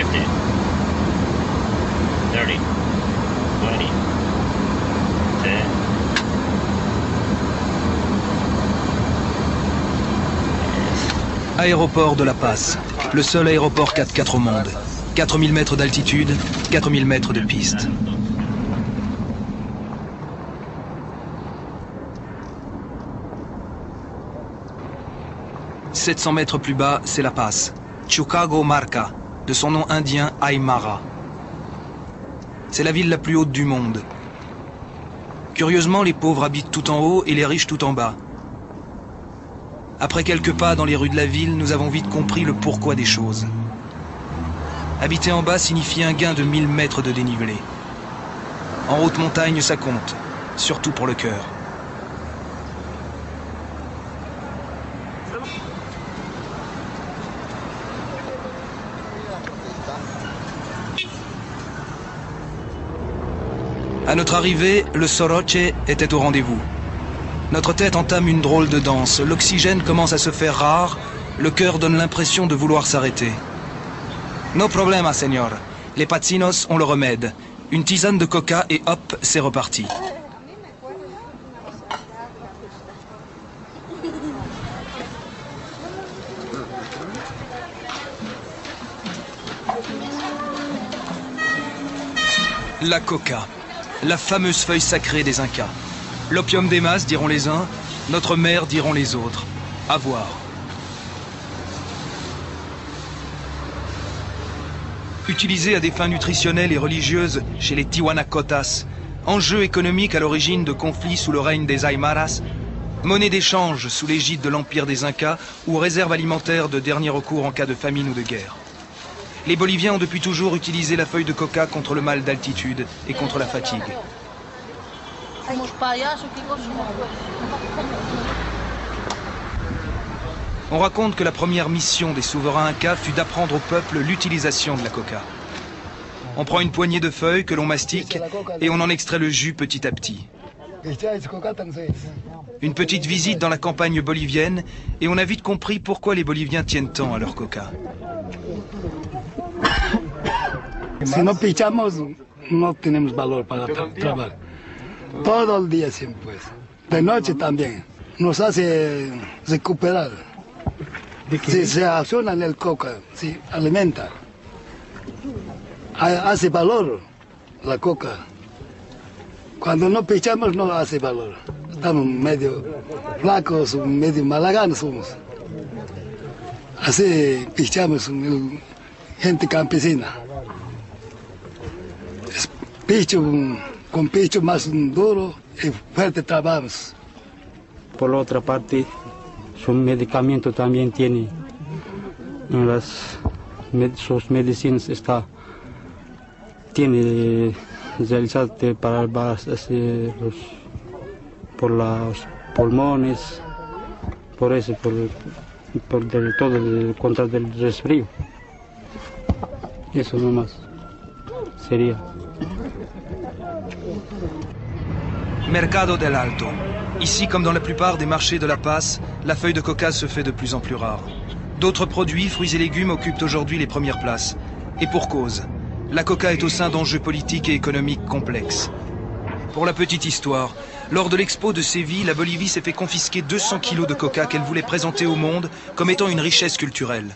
50, 30, 20, 10. Aéroport de La Paz, le seul aéroport 4x4 au monde. 4000 mètres d'altitude, 4000 mètres de piste. « 700 mètres plus bas, c'est La Paz. Chicago Marca, de son nom indien Aymara. C'est la ville la plus haute du monde. Curieusement, les pauvres habitent tout en haut et les riches tout en bas. Après quelques pas dans les rues de la ville, nous avons vite compris le pourquoi des choses. Habiter en bas signifie un gain de 1000 mètres de dénivelé. En haute montagne, ça compte, surtout pour le cœur. À notre arrivée, le soroche était au rendez-vous. Notre tête entame une drôle de danse, l'oxygène commence à se faire rare, le cœur donne l'impression de vouloir s'arrêter. No problema, señor. Les patsinos ont le remède. Une tisane de coca et hop, c'est reparti. La coca, la fameuse feuille sacrée des Incas. L'opium des masses, diront les uns, notre mère, diront les autres. À voir. Utilisée à des fins nutritionnelles et religieuses chez les Tiwanacotas, enjeu économique à l'origine de conflits sous le règne des Aymaras, monnaie d'échange sous l'égide de l'empire des Incas ou réserve alimentaire de dernier recours en cas de famine ou de guerre. Les Boliviens ont depuis toujours utilisé la feuille de coca contre le mal d'altitude et contre la fatigue. On raconte que la première mission des souverains incas fut d'apprendre au peuple l'utilisation de la coca. On prend une poignée de feuilles que l'on mastique et on en extrait le jus petit à petit. Une petite visite dans la campagne bolivienne et on a vite compris pourquoi les Boliviens tiennent tant à leur coca. Si no pichamos, no tenemos valor para trabajar. Todo el día siempre, pues. De noche también. Nos hace recuperar. Si se acciona en el coca, si alimenta. Hace valor la coca. Cuando no pichamos no hace valor. Estamos medio flacos, medio malaganos somos. Así pichamos gente campesina. Picho, con pecho más duro y fuerte trabajamos. Por la otra parte, su medicamento también tiene, sus medicinas tiene realizado para por los pulmones, por eso, por todo contra el resfrío. Eso nomás sería. Mercado del Alto. Ici, comme dans la plupart des marchés de La Paz, la feuille de coca se fait de plus en plus rare. D'autres produits, fruits et légumes, occupent aujourd'hui les premières places. Et pour cause, la coca est au sein d'enjeux politiques et économiques complexes. Pour la petite histoire, lors de l'expo de Séville, la Bolivie s'est fait confisquer 200 kilos de coca qu'elle voulait présenter au monde comme étant une richesse culturelle.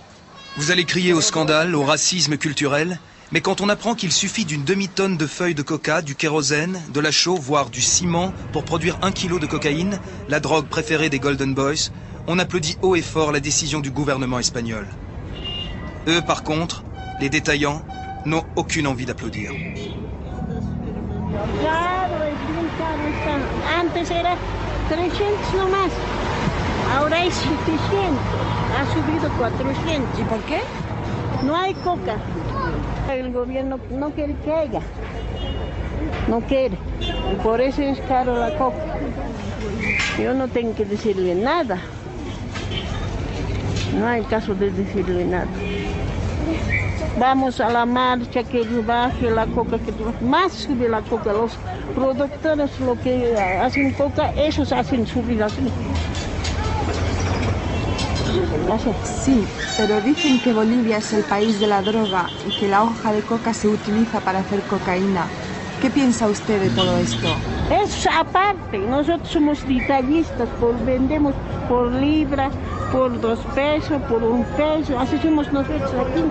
Vous allez crier au scandale, au racisme culturel, mais quand on apprend qu'il suffit d'une demi-tonne de feuilles de coca, du kérosène, de la chaux, voire du ciment pour produire 1 kilo de cocaïne, la drogue préférée des Golden Boys, on applaudit haut et fort la décision du gouvernement espagnol. Eux, par contre, les détaillants, n'ont aucune envie d'applaudir. Antes era 300 nomás, ahora es 700, ha subido 400. ¿Y por qué? No hay coca. El gobierno no quiere que haya, no quiere, y por eso es caro la coca. Yo no tengo que decirle nada, no hay caso de decirle nada. Vamos a la marcha que baje la coca, que más sube la coca. Los productores lo que hacen coca, ellos hacen subir así. Gracias. Sí, pero dicen que Bolivia es el país de la droga y que la hoja de coca se utiliza para hacer cocaína. ¿Qué piensa usted de todo esto? Es aparte, nosotros somos detallistas, vendemos por libra, por 2 pesos, por 1 peso, así somos nosotros aquí.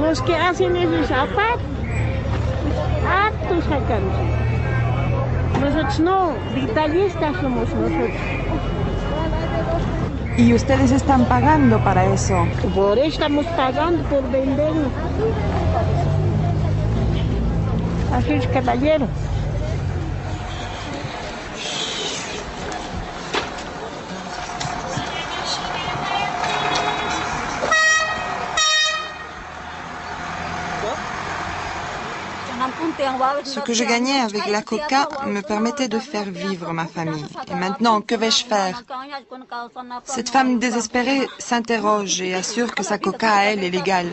Los que hacen eso es aparte, hartos sacamos. Nosotros no, detallistas somos nosotros. ¿Y ustedes están pagando para eso? Por eso estamos pagando por venderlo. Así es, caballero. Ce que je gagnais avec la coca me permettait de faire vivre ma famille. Et maintenant, que vais-je faire? Cette femme désespérée s'interroge et assure que sa coca à elle est légale.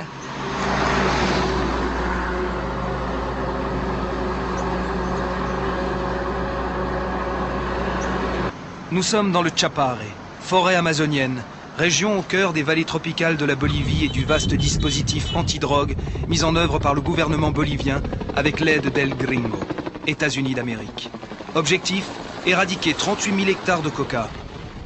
Nous sommes dans le Chapare, forêt amazonienne, région au cœur des vallées tropicales de la Bolivie et du vaste dispositif anti-drogue mis en œuvre par le gouvernement bolivien avec l'aide d'El Gringo, États-Unis d'Amérique. Objectif, éradiquer 38 000 hectares de coca.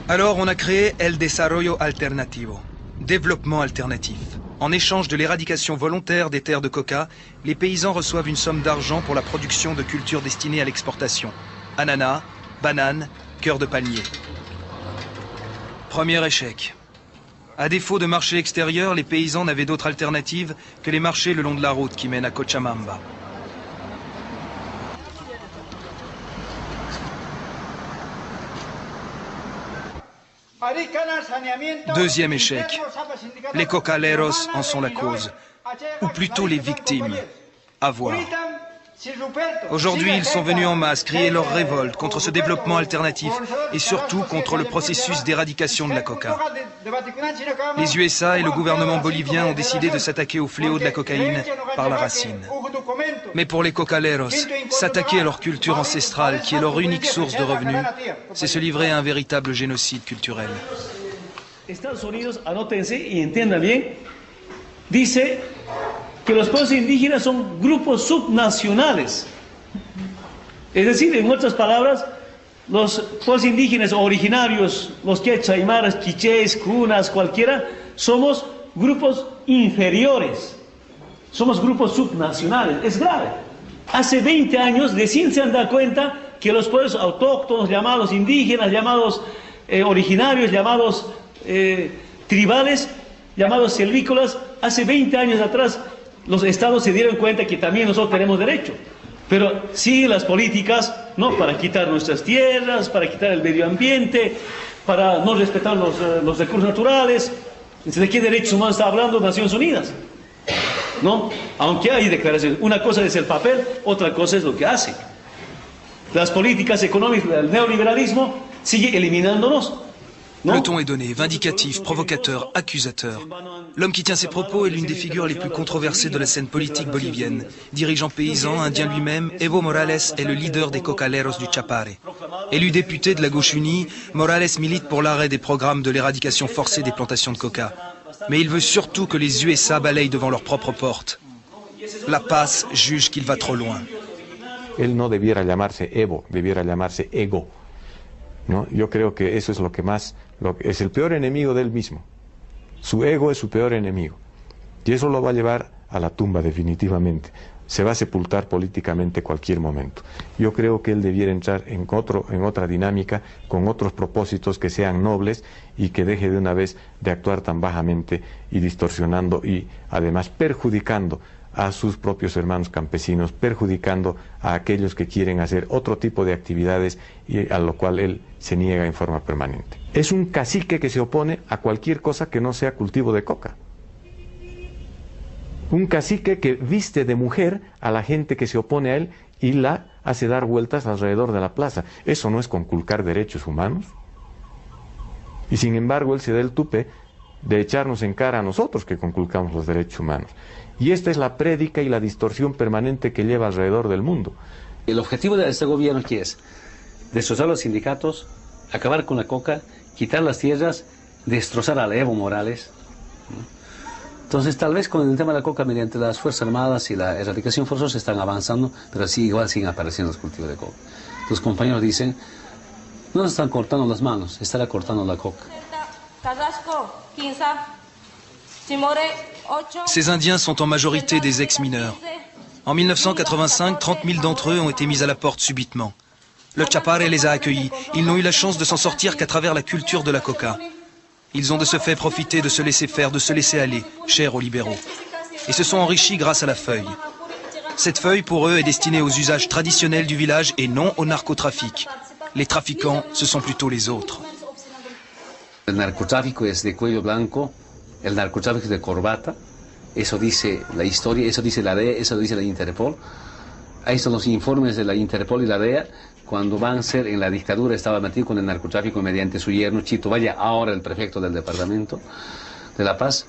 Alors on a créé El Desarrollo Alternativo, développement alternatif. En échange de l'éradication volontaire des terres de coca, les paysans reçoivent une somme d'argent pour la production de cultures destinées à l'exportation. Ananas, bananes, cœur de palmier. Premier échec. À défaut de marché extérieur, les paysans n'avaient d'autre alternative que les marchés le long de la route qui mène à Cochabamba. Deuxième échec. Les cocaleros en sont la cause, ou plutôt les victimes. À voir. Aujourd'hui, ils sont venus en masse crier leur révolte contre ce développement alternatif et surtout contre le processus d'éradication de la coca. Les USA et le gouvernement bolivien ont décidé de s'attaquer au fléau de la cocaïne par la racine. Mais pour les cocaleros, s'attaquer à leur culture ancestrale, qui est leur unique source de revenus, c'est se livrer à un véritable génocide culturel. Estados Unidos, anótense y entiendan bien, dice que los pueblos indígenas son grupos subnacionales. Es decir, en otras palabras, los pueblos indígenas originarios, los quechua, aymaras, quichés, cunas, cualquiera, somos grupos inferiores. Somos grupos subnacionales. Es grave. Hace 20 años recién se han dado cuenta que los pueblos autóctonos, llamados indígenas, llamados originarios, llamados tribales, llamados silvícolas, hace 20 años atrás los estados se dieron cuenta que también nosotros tenemos derecho. Pero sí las políticas, ¿no?, para quitar nuestras tierras, para quitar el medio ambiente, para no respetar los recursos naturales. ¿De qué derechos humanos está hablando Naciones Unidas? ¿No? Aunque hay declaraciones. Una cosa es el papel, otra cosa es lo que hace. Las políticas económicas del neoliberalismo sigue eliminándonos. Le ton est donné, vindicatif, provocateur, accusateur. L'homme qui tient ces propos est l'une des figures les plus controversées de la scène politique bolivienne. Dirigeant paysan, indien lui-même, Evo Morales est le leader des cocaleros du Chapare. Élu député de la gauche unie, Morales milite pour l'arrêt des programmes de l'éradication forcée des plantations de coca. Mais il veut surtout que les USA balayent devant leurs propres portes. La Paz juge qu'il va trop loin. Él no debiera llamarse Evo, debiera llamarse Ego. ¿No? Yo creo que eso es lo que más, es el peor enemigo de él mismo. Su ego es su peor enemigo. Y eso lo va a llevar a la tumba definitivamente. Se va a sepultar políticamente cualquier momento. Yo creo que él debiera entrar en otra dinámica, con otros propósitos que sean nobles y que deje de una vez de actuar tan bajamente y distorsionando y además perjudicando a sus propios hermanos campesinos, perjudicando a aquellos que quieren hacer otro tipo de actividades y a lo cual él se niega en forma permanente. Es un cacique que se opone a cualquier cosa que no sea cultivo de coca. Un cacique que viste de mujer a la gente que se opone a él y la hace dar vueltas alrededor de la plaza. ¿Eso no es conculcar derechos humanos? Y sin embargo él se da el tupe de echarnos en cara a nosotros que conculcamos los derechos humanos. Y esta es la prédica y la distorsión permanente que lleva alrededor del mundo. El objetivo de este gobierno, ¿qué es? Destrozar los sindicatos, acabar con la coca, quitar las tierras destrozar a Evo Morales. Entonces, tal vez con el tema de la coca, mediante las Fuerzas Armadas y la erradicación forzosa, están avanzando, pero sí, igual siguen apareciendo los cultivos de coca. Los compañeros dicen, no nos están cortando las manos, están cortando la coca. Ces Indiens sont en majorité des ex-mineurs. En 1985, 30 000 d'entre eux ont été mis à la porte subitement. Le Chapare les a accueillis. Ils n'ont eu la chance de s'en sortir qu'à travers la culture de la coca. Ils ont de ce fait profité de se laisser faire, de se laisser aller, cher aux libéraux. Et se sont enrichis grâce à la feuille. Cette feuille, pour eux, est destinée aux usages traditionnels du village et non au narcotrafic. Les trafiquants, ce sont plutôt les autres. El narcotráfico es de cuello blanco, el narcotráfico es de corbata. Eso dice la historia, eso dice la DEA, eso dice la Interpol. Ahí están los informes de la Interpol y la DEA. Cuando Banzer en la dictadura estaba metido con el narcotráfico mediante su yerno Chito Vaya, ahora el prefecto del departamento de La Paz.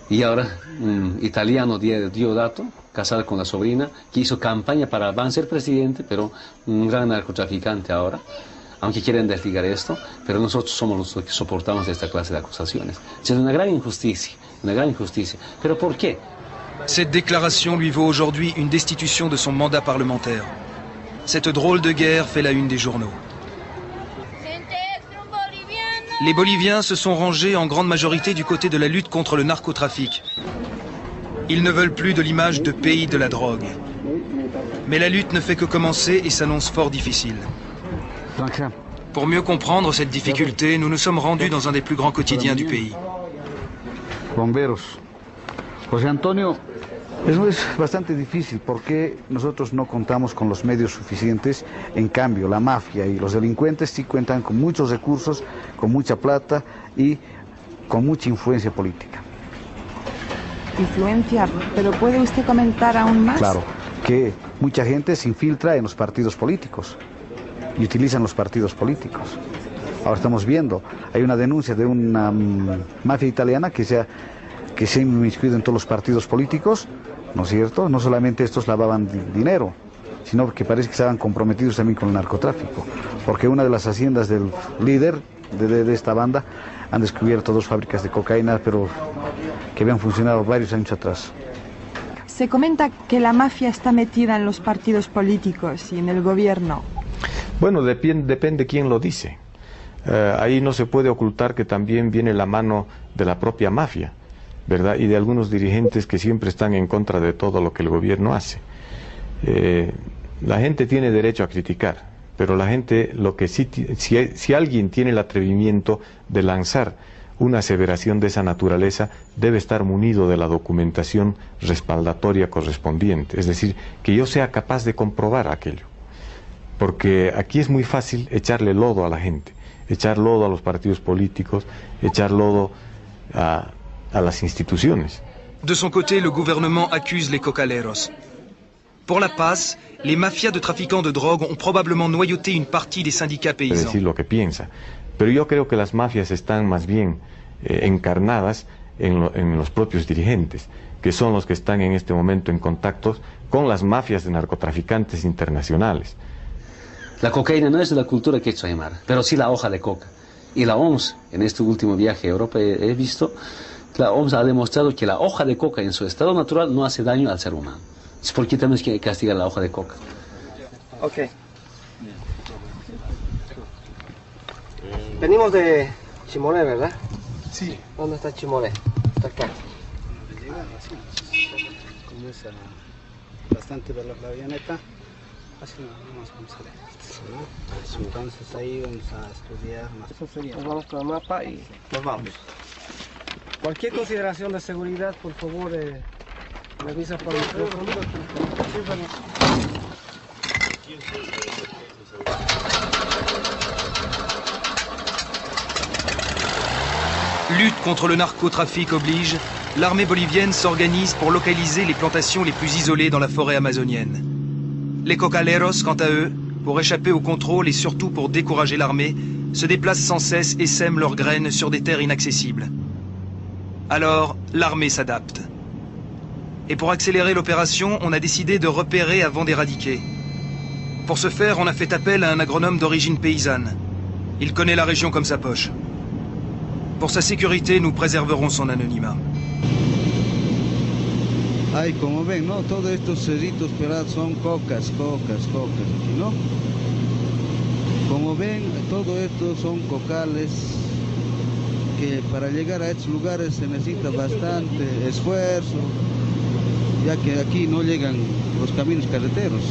Y ahora un italiano Diodato, casado con la sobrina, que hizo campaña para Banzer presidente, pero un gran narcotraficante ahora. Aunque quieren investigar esto, pero nosotros somos los que soportamos esta clase de acusaciones. Es una gran injusticia, una gran injusticia. ¿Pero por qué? Cette déclaration lui vaut aujourd'hui une destitution de son mandat parlementaire. Cette drôle de guerre fait la une des journaux. Les Boliviens se sont rangés en grande majorité du côté de la lutte contre le narcotrafic. Ils ne veulent plus de l'image de pays de la drogue. Mais la lutte ne fait que commencer et s'annonce fort difficile. Pour mieux comprendre cette difficulté, nous nous sommes rendus dans un des plus grands quotidiens du pays. Bomberos. José Antonio, eso es bastante difícil porque nosotros no contamos con los medios suficientes. En cambio, la mafia y los delincuentes sí cuentan con muchos recursos, con mucha plata y con mucha influencia política. Influencia, pero ¿puede usted comentar aún más? Claro, que mucha gente se infiltra en los partidos políticos y utilizan los partidos políticos. Ahora estamos viendo, hay una denuncia de una mafia italiana que se ha inmiscuido en todos los partidos políticos, ¿no es cierto? No solamente estos lavaban dinero, sino que parece que estaban comprometidos también con el narcotráfico, porque una de las haciendas del líder de esta banda han descubierto 2 fábricas de cocaína, pero que habían funcionado varios años atrás. Se comenta que la mafia está metida en los partidos políticos y en el gobierno. Bueno, depende quién lo dice. Ahí no se puede ocultar que también viene la mano de la propia mafia, ¿verdad? Y de algunos dirigentes que siempre están en contra de todo lo que el gobierno hace. La gente tiene derecho a criticar, pero la gente, lo que sí, si alguien tiene el atrevimiento de lanzar una aseveración de esa naturaleza, debe estar munido de la documentación respaldatoria correspondiente, es decir, que yo sea capaz de comprobar aquello. Porque aquí es muy fácil echarle lodo a la gente, echar lodo a los partidos políticos, echar lodo a las instituciones. De son côté, le gouvernement accuse les cocaleros. Pour la Paz, les mafias de trafiquants de drogue ont probablement noyauté une partie des syndicats paysans. Decir lo que piensa, pero yo creo que las mafias están más bien encarnadas en los propios dirigentes, que son los que están en este momento en contacto con las mafias de narcotraficantes internacionales. La cocaína no es de la cultura quechua aymara, pero sí la hoja de coca. Y la OMS, en este último viaje a Europa he visto, la OMS ha demostrado que la hoja de coca en su estado natural no hace daño al ser humano. ¿Por qué tenemos que castigar la hoja de coca? Ok. Venimos de Chimolé, ¿verdad? Sí. ¿Dónde está Chimolé? Está acá. Como es bastante veloz la avioneta, así nos vamos a ver. Entonces ahí vamos a estudiar más. Nos vamos con el mapa y nos vamos. Cualquier consideración de seguridad, por favor, me avisa por el teléfono. Lutte contre le narcotrafic oblige, l'armée bolivienne s'organise pour localiser les plantations les plus isolées dans la forêt amazonienne. Les cocaleros, quant à eux, pour échapper au contrôle et surtout pour décourager l'armée, se déplacent sans cesse et sèment leurs graines sur des terres inaccessibles. Alors, l'armée s'adapte. Et pour accélérer l'opération, on a décidé de repérer avant d'éradiquer. Pour ce faire, on a fait appel à un agronome d'origine paysanne. Il connaît la région comme sa poche. Pour sa sécurité, nous préserverons son anonymat. Ay, como ven, ¿no? Todos estos cerritos pelados son cocas, aquí, ¿no? Como ven, todo esto son cocales que para llegar a estos lugares se necesita bastante esfuerzo, ya que aquí no llegan los caminos carreteros.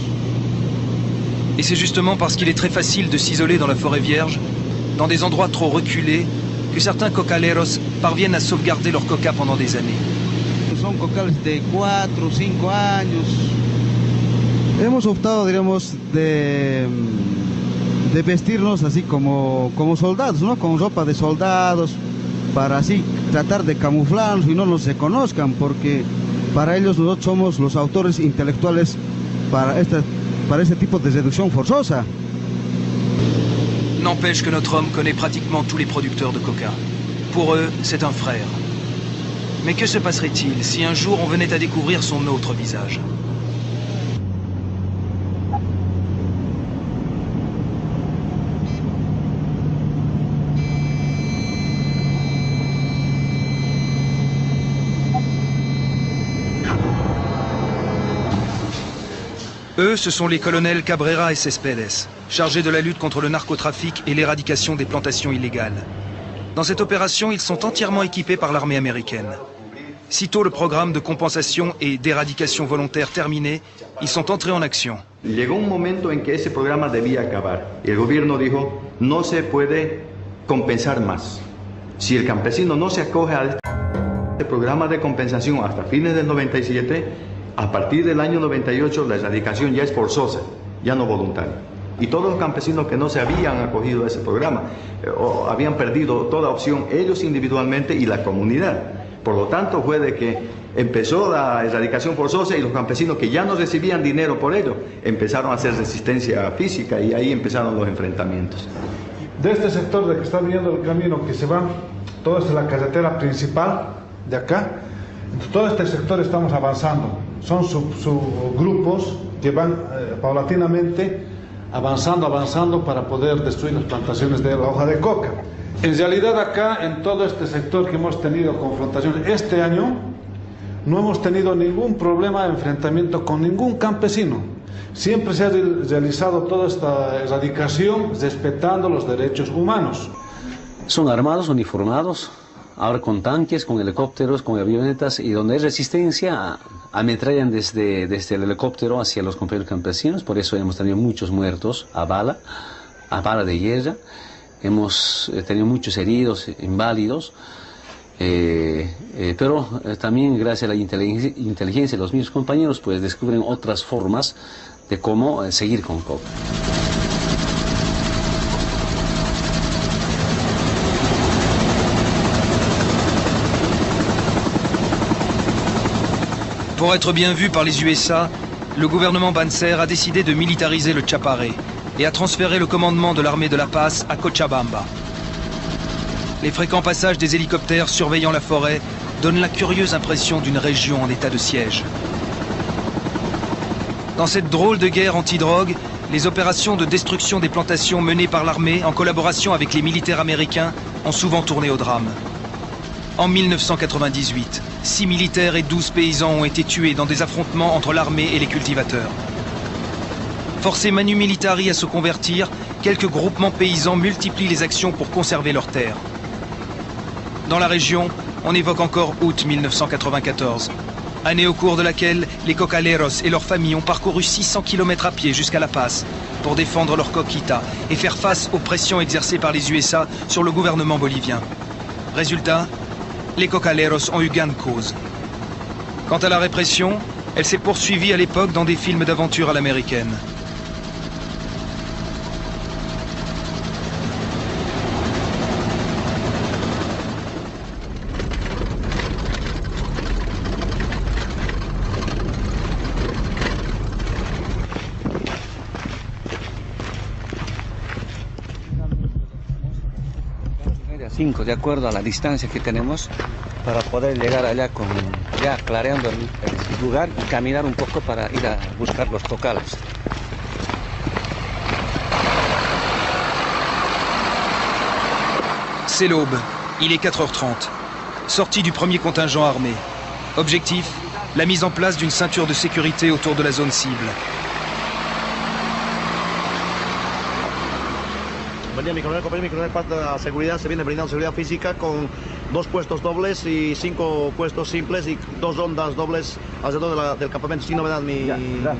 Et c'est justement parce qu'il est très facile de s'isoler dans la forêt vierge, dans des endroits trop reculés, que certains cocaleros parviennent à sauvegarder leur coca pendant des années. Son cocales de 4 o 5 años. Hemos optado, digamos, de vestirnos así como soldados, ¿no? Con ropa de soldados, para así tratar de camuflarnos y no nos reconozcan, porque para ellos nosotros somos los autores intelectuales para este tipo de réduction forzosa. N'empêche que notre homme connaît pratiquement tous les producteurs de coca. Pour eux, c'est un frère. Mais que se passerait-il si un jour on venait à découvrir son autre visage? Eux, ce sont les colonels Cabrera et Céspedes, chargés de la lutte contre le narcotrafic et l'éradication des plantations illégales. Dans cette opération, ils sont entièrement équipés par l'armée américaine. Sitôt le programme de compensation et d'éradication volontaire terminé, ils sont entrés en action. Llegó un momento en que ese programa debía acabar. Y el gobierno dijo, no se puede compensar más. Si el campesino no se acoge a este programa de compensación hasta fines del 97, a partir del año 98 la erradicación ya es forzosa, ya no voluntaria. Y todos los campesinos que no se habían acogido a ese programa o habían perdido toda opción, ellos individualmente y la comunidad. Por lo tanto, fue de que empezó la erradicación forzosa y los campesinos que ya no recibían dinero por ello empezaron a hacer resistencia física y ahí empezaron los enfrentamientos. De este sector de que está viniendo el camino, que se va, todo es la carretera principal de acá, en todo este sector estamos avanzando. Son subgrupos que van paulatinamente avanzando para poder destruir las plantaciones de la hoja de coca. En realidad acá, en todo este sector que hemos tenido confrontaciones, este año no hemos tenido ningún problema de enfrentamiento con ningún campesino. Siempre se ha realizado toda esta erradicación respetando los derechos humanos. Son armados, uniformados, ahora con tanques, con helicópteros, con avionetas, y donde hay resistencia ametrallan desde el helicóptero hacia los compañeros campesinos. Por eso hemos tenido muchos muertos a bala de guerra. Hemos tenido muchos heridos, inválidos, pero también gracias a la inteligencia de los mismos compañeros, pues descubren otras formas de cómo seguir con coca. Pour être bien vu par les USA, le gouvernement Banzer a décidé de militariser le Chapare et a transféré le commandement de l'armée de la Paz à Cochabamba. Les fréquents passages des hélicoptères surveillant la forêt donnent la curieuse impression d'une région en état de siège. Dans cette drôle de guerre anti-drogue, les opérations de destruction des plantations menées par l'armée en collaboration avec les militaires américains ont souvent tourné au drame. En 1998, 6 militaires et 12 paysans ont été tués dans des affrontements entre l'armée et les cultivateurs. Forcés manu militari à se convertir, quelques groupements paysans multiplient les actions pour conserver leurs terres. Dans la région, on évoque encore août 1994, année au cours de laquelle les cocaleros et leurs familles ont parcouru 600 km à pied jusqu'à La Paz pour défendre leur coquita et faire face aux pressions exercées par les USA sur le gouvernement bolivien. Résultat, les cocaleros ont eu gain de cause. Quant à la répression, elle s'est poursuivie à l'époque dans des films d'aventure à l'américaine. De acuerdo a la distancia que tenemos para poder llegar allá ya clareando el lugar y caminar un poco para ir a buscar los cocales. C'est l'aube. Il est 4h30. Sortie du premier contingent armé. Objectif, la mise en place d'une ceinture de sécurité autour de la zone cible. Buen día, mi coronel Copel, mi coronel Paz de la seguridad. Se viene brindando seguridad física con 2 puestos dobles y 5 puestos simples y 2 rondas dobles alrededor del campamento. Sin novedad, mi... Habla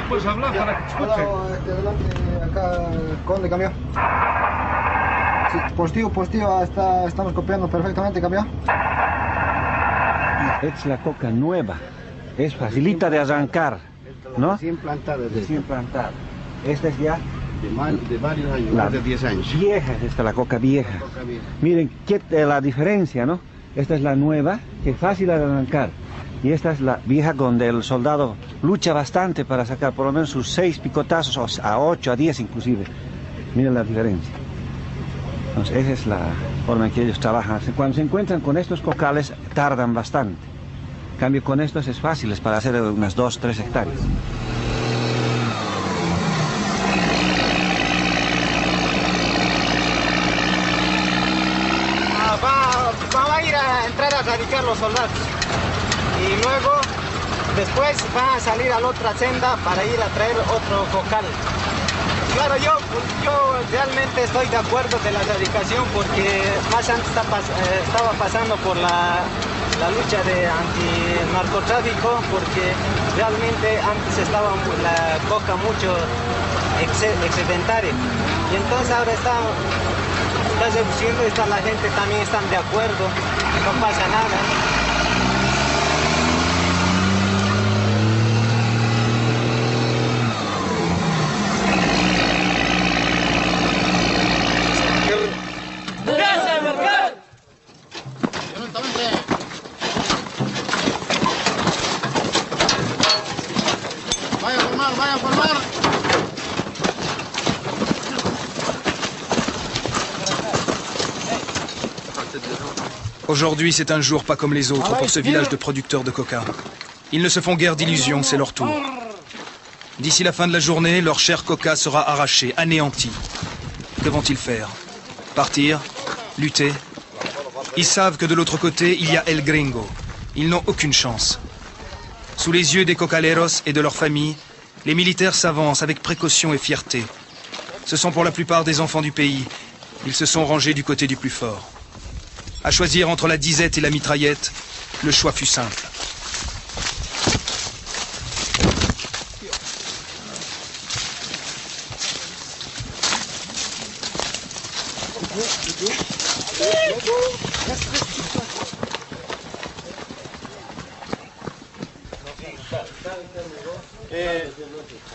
pues, habla para que escuchen. Acá, Conde, cambio. Sí, positivo, estamos copiando perfectamente, cambio. Es la coca nueva, es facilita de arrancar, ¿no? Recién plantada. Recién plantada. Esta es ya de varios años, la más de 10 años. Vieja, es esta la coca vieja. Miren la diferencia, ¿no? Esta es la nueva, que es fácil de arrancar. Y esta es la vieja donde el soldado lucha bastante para sacar por lo menos sus 6 picotazos, a 8, a 10 inclusive. Miren la diferencia. Entonces esa es la forma en que ellos trabajan. Cuando se encuentran con estos cocales tardan bastante. En cambio con estos es fácil, es para hacer unas 2, 3 hectáreas. Van a ir a entrar a radicar los soldados y luego después van a salir a la otra senda para ir a traer otro cocal. Claro, yo realmente estoy de acuerdo de la radicación porque más antes estaba pasando por la lucha de antinarcotráfico porque realmente antes estaba la coca mucho excedentaria y entonces ahora está reduciendo, la gente también están de acuerdo, no pasa nada. ¡Gracias, mercado! Vaya a formar. Aujourd'hui, c'est un jour pas comme les autres pour ce village de producteurs de coca. Ils ne se font guère d'illusions, c'est leur tour. D'ici la fin de la journée, leur cher coca sera arraché, anéanti. Que vont-ils faire? Partir? Lutter? Ils savent que de l'autre côté, il y a El Gringo. Ils n'ont aucune chance. Sous les yeux des cocaleros et de leurs familles, les militaires s'avancent avec précaution et fierté. Ce sont pour la plupart des enfants du pays. Ils se sont rangés du côté du plus fort. À choisir entre la disette et la mitraillette, le choix fut simple.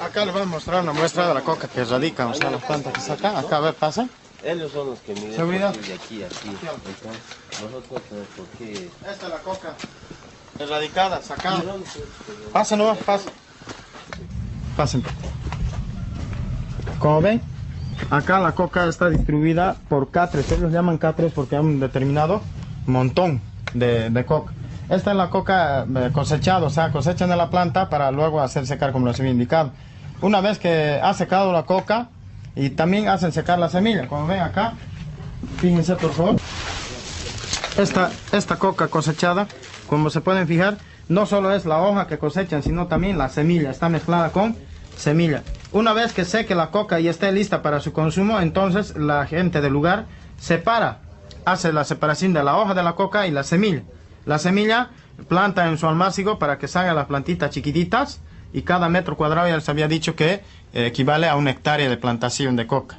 Acá les voy a mostrar una muestra de la coca que radica, o sea, la planta que saca. Acá, a ver, pasa. Ellos son los que miran Seguridad. de aquí a aquí. Entonces, nosotros tenemos por qué... Esta es la coca erradicada, sacada. Pasa, no, pasa. Pasen. Como ven, acá la coca está distribuida por catres. Ellos llaman catres porque hay un determinado montón de coca. Esta es la coca cosechada, o sea, cosechan de la planta para luego hacer secar como les había indicado. Una vez que ha secado la coca, y también hacen secar la semilla, como ven acá, fíjense por favor. Esta coca cosechada, como se pueden fijar, no solo es la hoja que cosechan, sino también la semilla, está mezclada con semilla. Una vez que seque la coca y esté lista para su consumo, entonces la gente del lugar separa, hace la separación de la hoja de la coca y la semilla. La semilla planta en su almácigo para que salgan las plantitas chiquititas y cada metro cuadrado ya les había dicho que equivale a 1 hectárea de plantación de coca.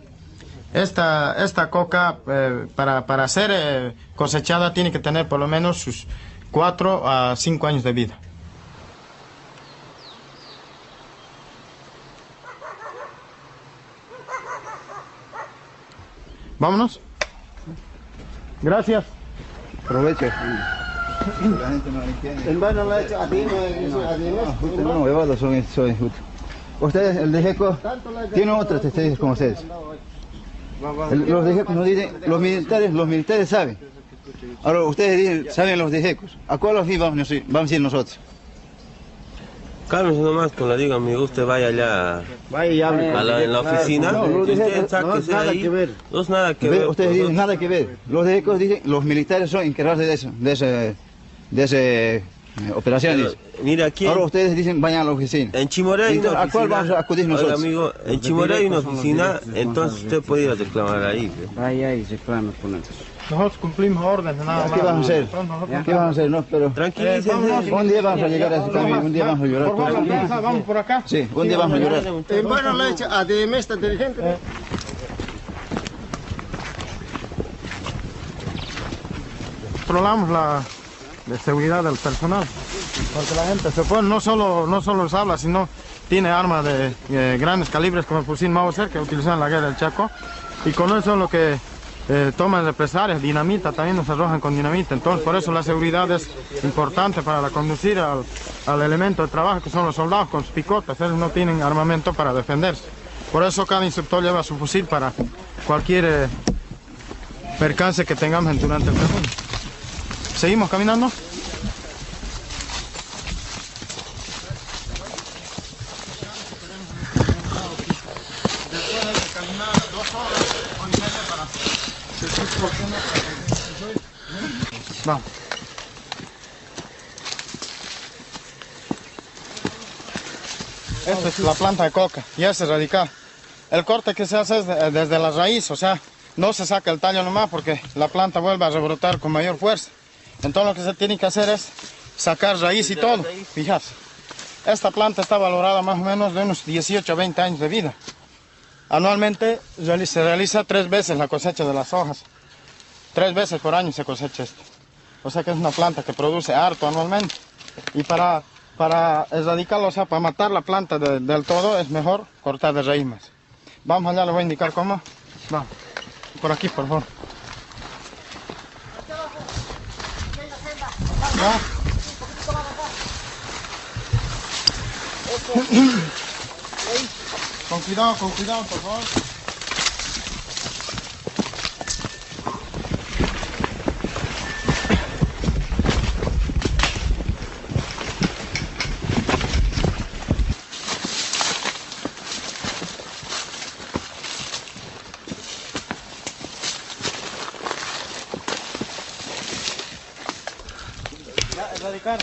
Esta coca para ser cosechada tiene que tener por lo menos sus 4 a 5 años de vida. Vámonos. Gracias. Aprovecho. La gente no entiende. El barrio lo ha hecho a ti, No, huevados son. Ustedes, el de GECO, tiene otros testigos como ustedes. Los de GECO nos dicen, los militares saben. Ahora ustedes dicen, saben los de GECO. ¿A cuál los vamos a ir nosotros? Cálmese nomás con la diga, amigo, usted vaya allá Vaya y hable en la oficina. No, lo dije, usted no sáquese es nada ahí. que ver. No es nada que ver. Ustedes dicen nada que ver. Los de dicen, los militares son encargados de esa operaciones. Mira aquí. Ahora ustedes dicen vayan a la oficina. En Chimoré hay una Entonces, ¿a cuál oficina? vamos a acudir nosotros? Oiga, amigo, en Chimoré hay una oficina, entonces usted puede ir a reclamar ahí. Vaya y reclama con ellos. Nosotros cumplimos órdenes, nada más. ¿Qué vamos a hacer? ¿Qué vamos a hacer? No, pero Tranquilícense. un día vamos a llegar a ese camino, un día vamos a llorar. Por favor, vamos por acá. Sí, un día vamos a llorar. En buena leche, a de esta dirigente. Controlamos la seguridad del personal, porque la gente se pone, no solo les habla, sino tiene armas de grandes calibres como el fusil Mauser que utilizan en la guerra del Chaco, y con eso lo que toman represalias, dinamita, también nos arrojan con dinamita. Entonces por eso la seguridad es importante para conducir al elemento de trabajo que son los soldados con sus picotas. Ellos no tienen armamento para defenderse, por eso cada instructor lleva su fusil para cualquier percance que tengamos durante el camino. ¿Seguimos caminando? Vamos. Esta es la planta de coca, ya es radical. El corte que se hace es desde la raíz, o sea, no se saca el tallo nomás porque la planta vuelve a rebrotar con mayor fuerza. Entonces lo que se tiene que hacer es sacar raíz y todo. Fíjate, esta planta está valorada más o menos de unos 18 a 20 años de vida. Anualmente se realiza 3 veces la cosecha de las hojas. 3 veces por año se cosecha esto. O sea que es una planta que produce harto anualmente. Y para erradicarlo, o sea, para matar la planta del todo, es mejor cortar de raíz más. Vamos allá, les voy a indicar cómo. Vamos. Por aquí, por favor. ¿Ya? Con cuidado, por favor. Ya, erradicar.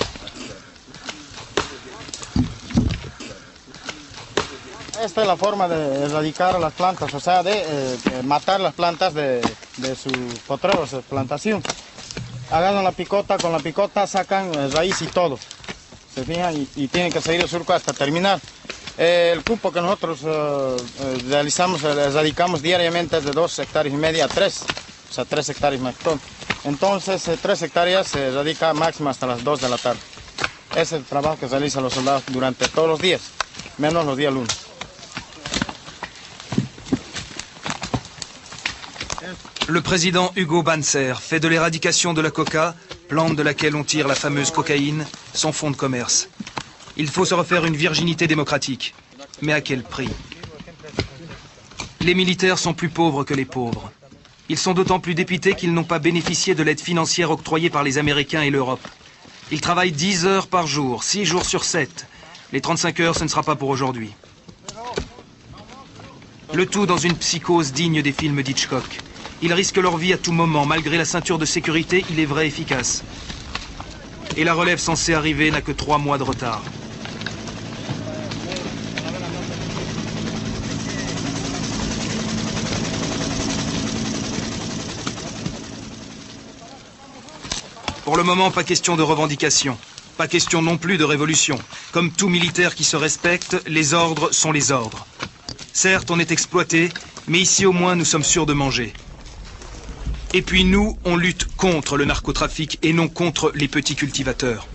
Esta es la forma de erradicar las plantas, o sea, de matar las plantas de sus potreros de plantación. Agarran la picota, con la picota sacan raíz y todo, se fijan, y tienen que seguir el surco hasta terminar. El cupo que nosotros erradicamos diariamente es de 2,5 hectáreas a 3, o sea, 3 hectáreas más todo. Entonces, 3 hectáreas se erradica máximo hasta las 2 de la tarde. Ese es el trabajo que realizan los soldados durante todos los días, menos los días lunes. Le président Hugo Banzer fait de l'éradication de la coca, plante de laquelle on tire la fameuse cocaïne, son fonds de commerce. Il faut se refaire une virginité démocratique. Mais à quel prix? Les militaires sont plus pauvres que les pauvres. Ils sont d'autant plus dépités qu'ils n'ont pas bénéficié de l'aide financière octroyée par les Américains et l'Europe. Ils travaillent 10 heures par jour, 6 jours sur 7. Les 35 heures, ce ne sera pas pour aujourd'hui. Le tout dans une psychose digne des films d'Hitchcock. Ils risquent leur vie à tout moment, malgré la ceinture de sécurité, il est vrai, efficace. Et la relève censée arriver n'a que 3 mois de retard. Pour le moment, pas question de revendication. Pas question non plus de révolution. Comme tout militaire qui se respecte, les ordres sont les ordres. Certes, on est exploité, mais ici au moins nous sommes sûrs de manger. Et puis nous, on lutte contre le narcotrafic et non contre les petits cultivateurs.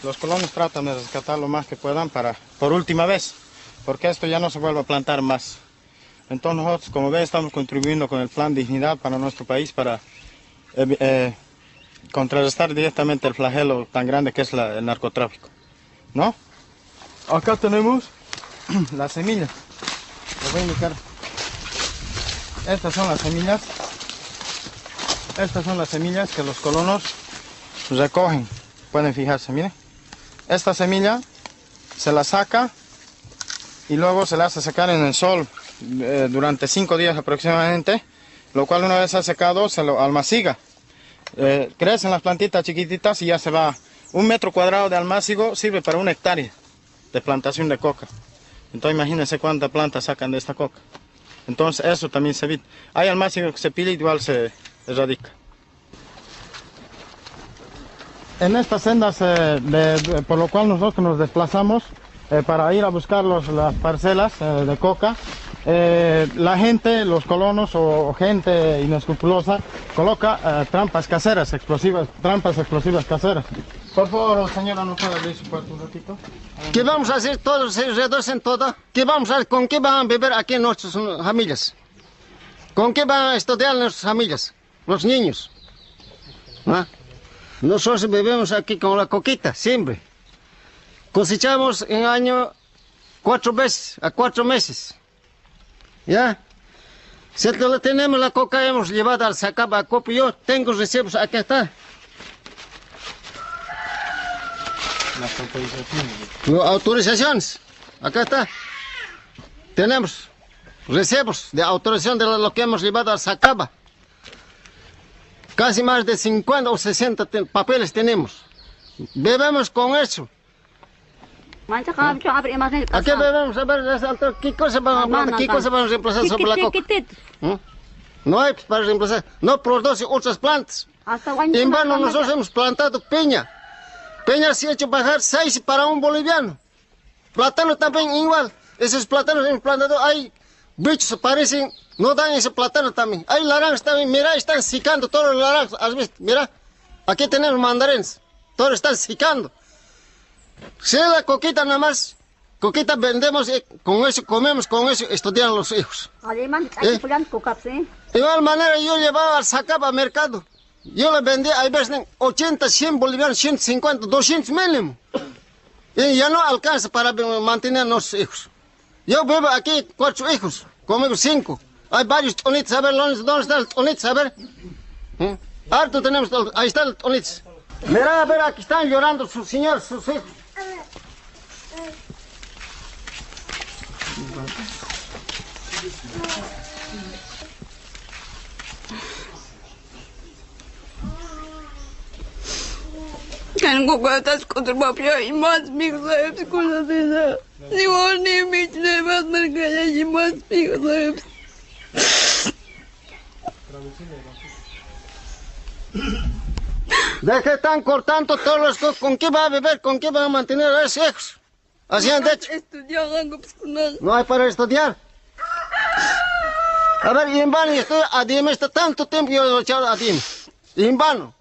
Los colonos tratan de rescatar lo más que puedan por última vez, porque esto ya no se vuelve a plantar más. Entonces nosotros, como ven, estamos contribuyendo con el plan Dignidad para nuestro país para contrarrestar directamente el flagelo tan grande que es el narcotráfico, ¿no? Acá tenemos las semillas. Les voy a indicar. Estas son las semillas. Estas son las semillas que los colonos recogen. Pueden fijarse, miren. Esta semilla se la saca y luego se la hace secar en el sol durante 5 días aproximadamente, lo cual una vez se ha secado se lo almaciga. Crecen las plantitas chiquititas y ya se va. 1 metro cuadrado de almácigo sirve para 1 hectárea de plantación de coca. Entonces imagínense cuántas plantas sacan de esta coca. Entonces eso también se evita. Hay almácigo que se pila y igual se erradica. En estas sendas por lo cual nosotros nos desplazamos para ir a buscar las parcelas de coca, la gente, los colonos o gente inescrupulosa coloca trampas caseras, trampas explosivas caseras. Por favor, señora, ¿no puede abrir su puerta un ratito? ¿Qué vamos a hacer todos alrededor en todo? ¿Qué vamos a hacer? ¿Con qué van a vivir aquí nuestras familias? ¿Con qué van a estudiar nuestras familias? Los niños. ¿Ah? Nosotros vivimos aquí con la coquita, siempre. Cosechamos en año 4 veces, a 4 meses. ¿Ya? Si lo tenemos la coca, hemos llevado al Sacaba a Copo. Yo tengo recibos, aquí está. Las autorizaciones. Las autorizaciones, acá está. Tenemos recibos de autorización de lo que hemos llevado al Sacaba. Casi más de 50 o 60 papeles tenemos. Bebemos con eso. ¿A qué bebemos? A ver, ¿qué cosa van a reemplazar sobre la coca? No hay para reemplazar. No produce otras plantas. En vano nosotros hemos plantado piña. Peña se ha hecho bajar 6 para un boliviano. Plátano también igual. Esos plátanos hemos plantado, hay bichos parecen, no dan ese plátano también. Hay naranjas también, mira, están secando todos los naranjas, ¿has visto? Mira, aquí tenemos mandarines, todos están secando. Si la coquita nada más, coquita vendemos, con eso comemos, con eso estudian los hijos. De igual manera yo llevaba al Sacaba al mercado. Yo le vendí, hay veces 80, 100 bolivianos, 150, 200 mínimo. Y ya no alcanza para mantener a nuestros hijos. Yo vivo aquí 4 hijos, conmigo 5. Hay varios tonitos, a ver, ¿dónde está el tonito? A ver. Harto tenemos, ahí está el tonito. Mira, a ver, aquí están llorando sus señores, sus hijos. Tengo cuentas contra mafia y más mixes cosas de esa. Si vos ni me llevas mercadería y más mixes. ¿De qué están cortando todos los cosas? ¿Con qué va a beber? ¿Con qué van a mantener a esos hijos? Así han dicho. No hay para estudiar. A ver, y en vano estoy a Dime, está tanto tiempo yo he echado a Dime. Y en vano.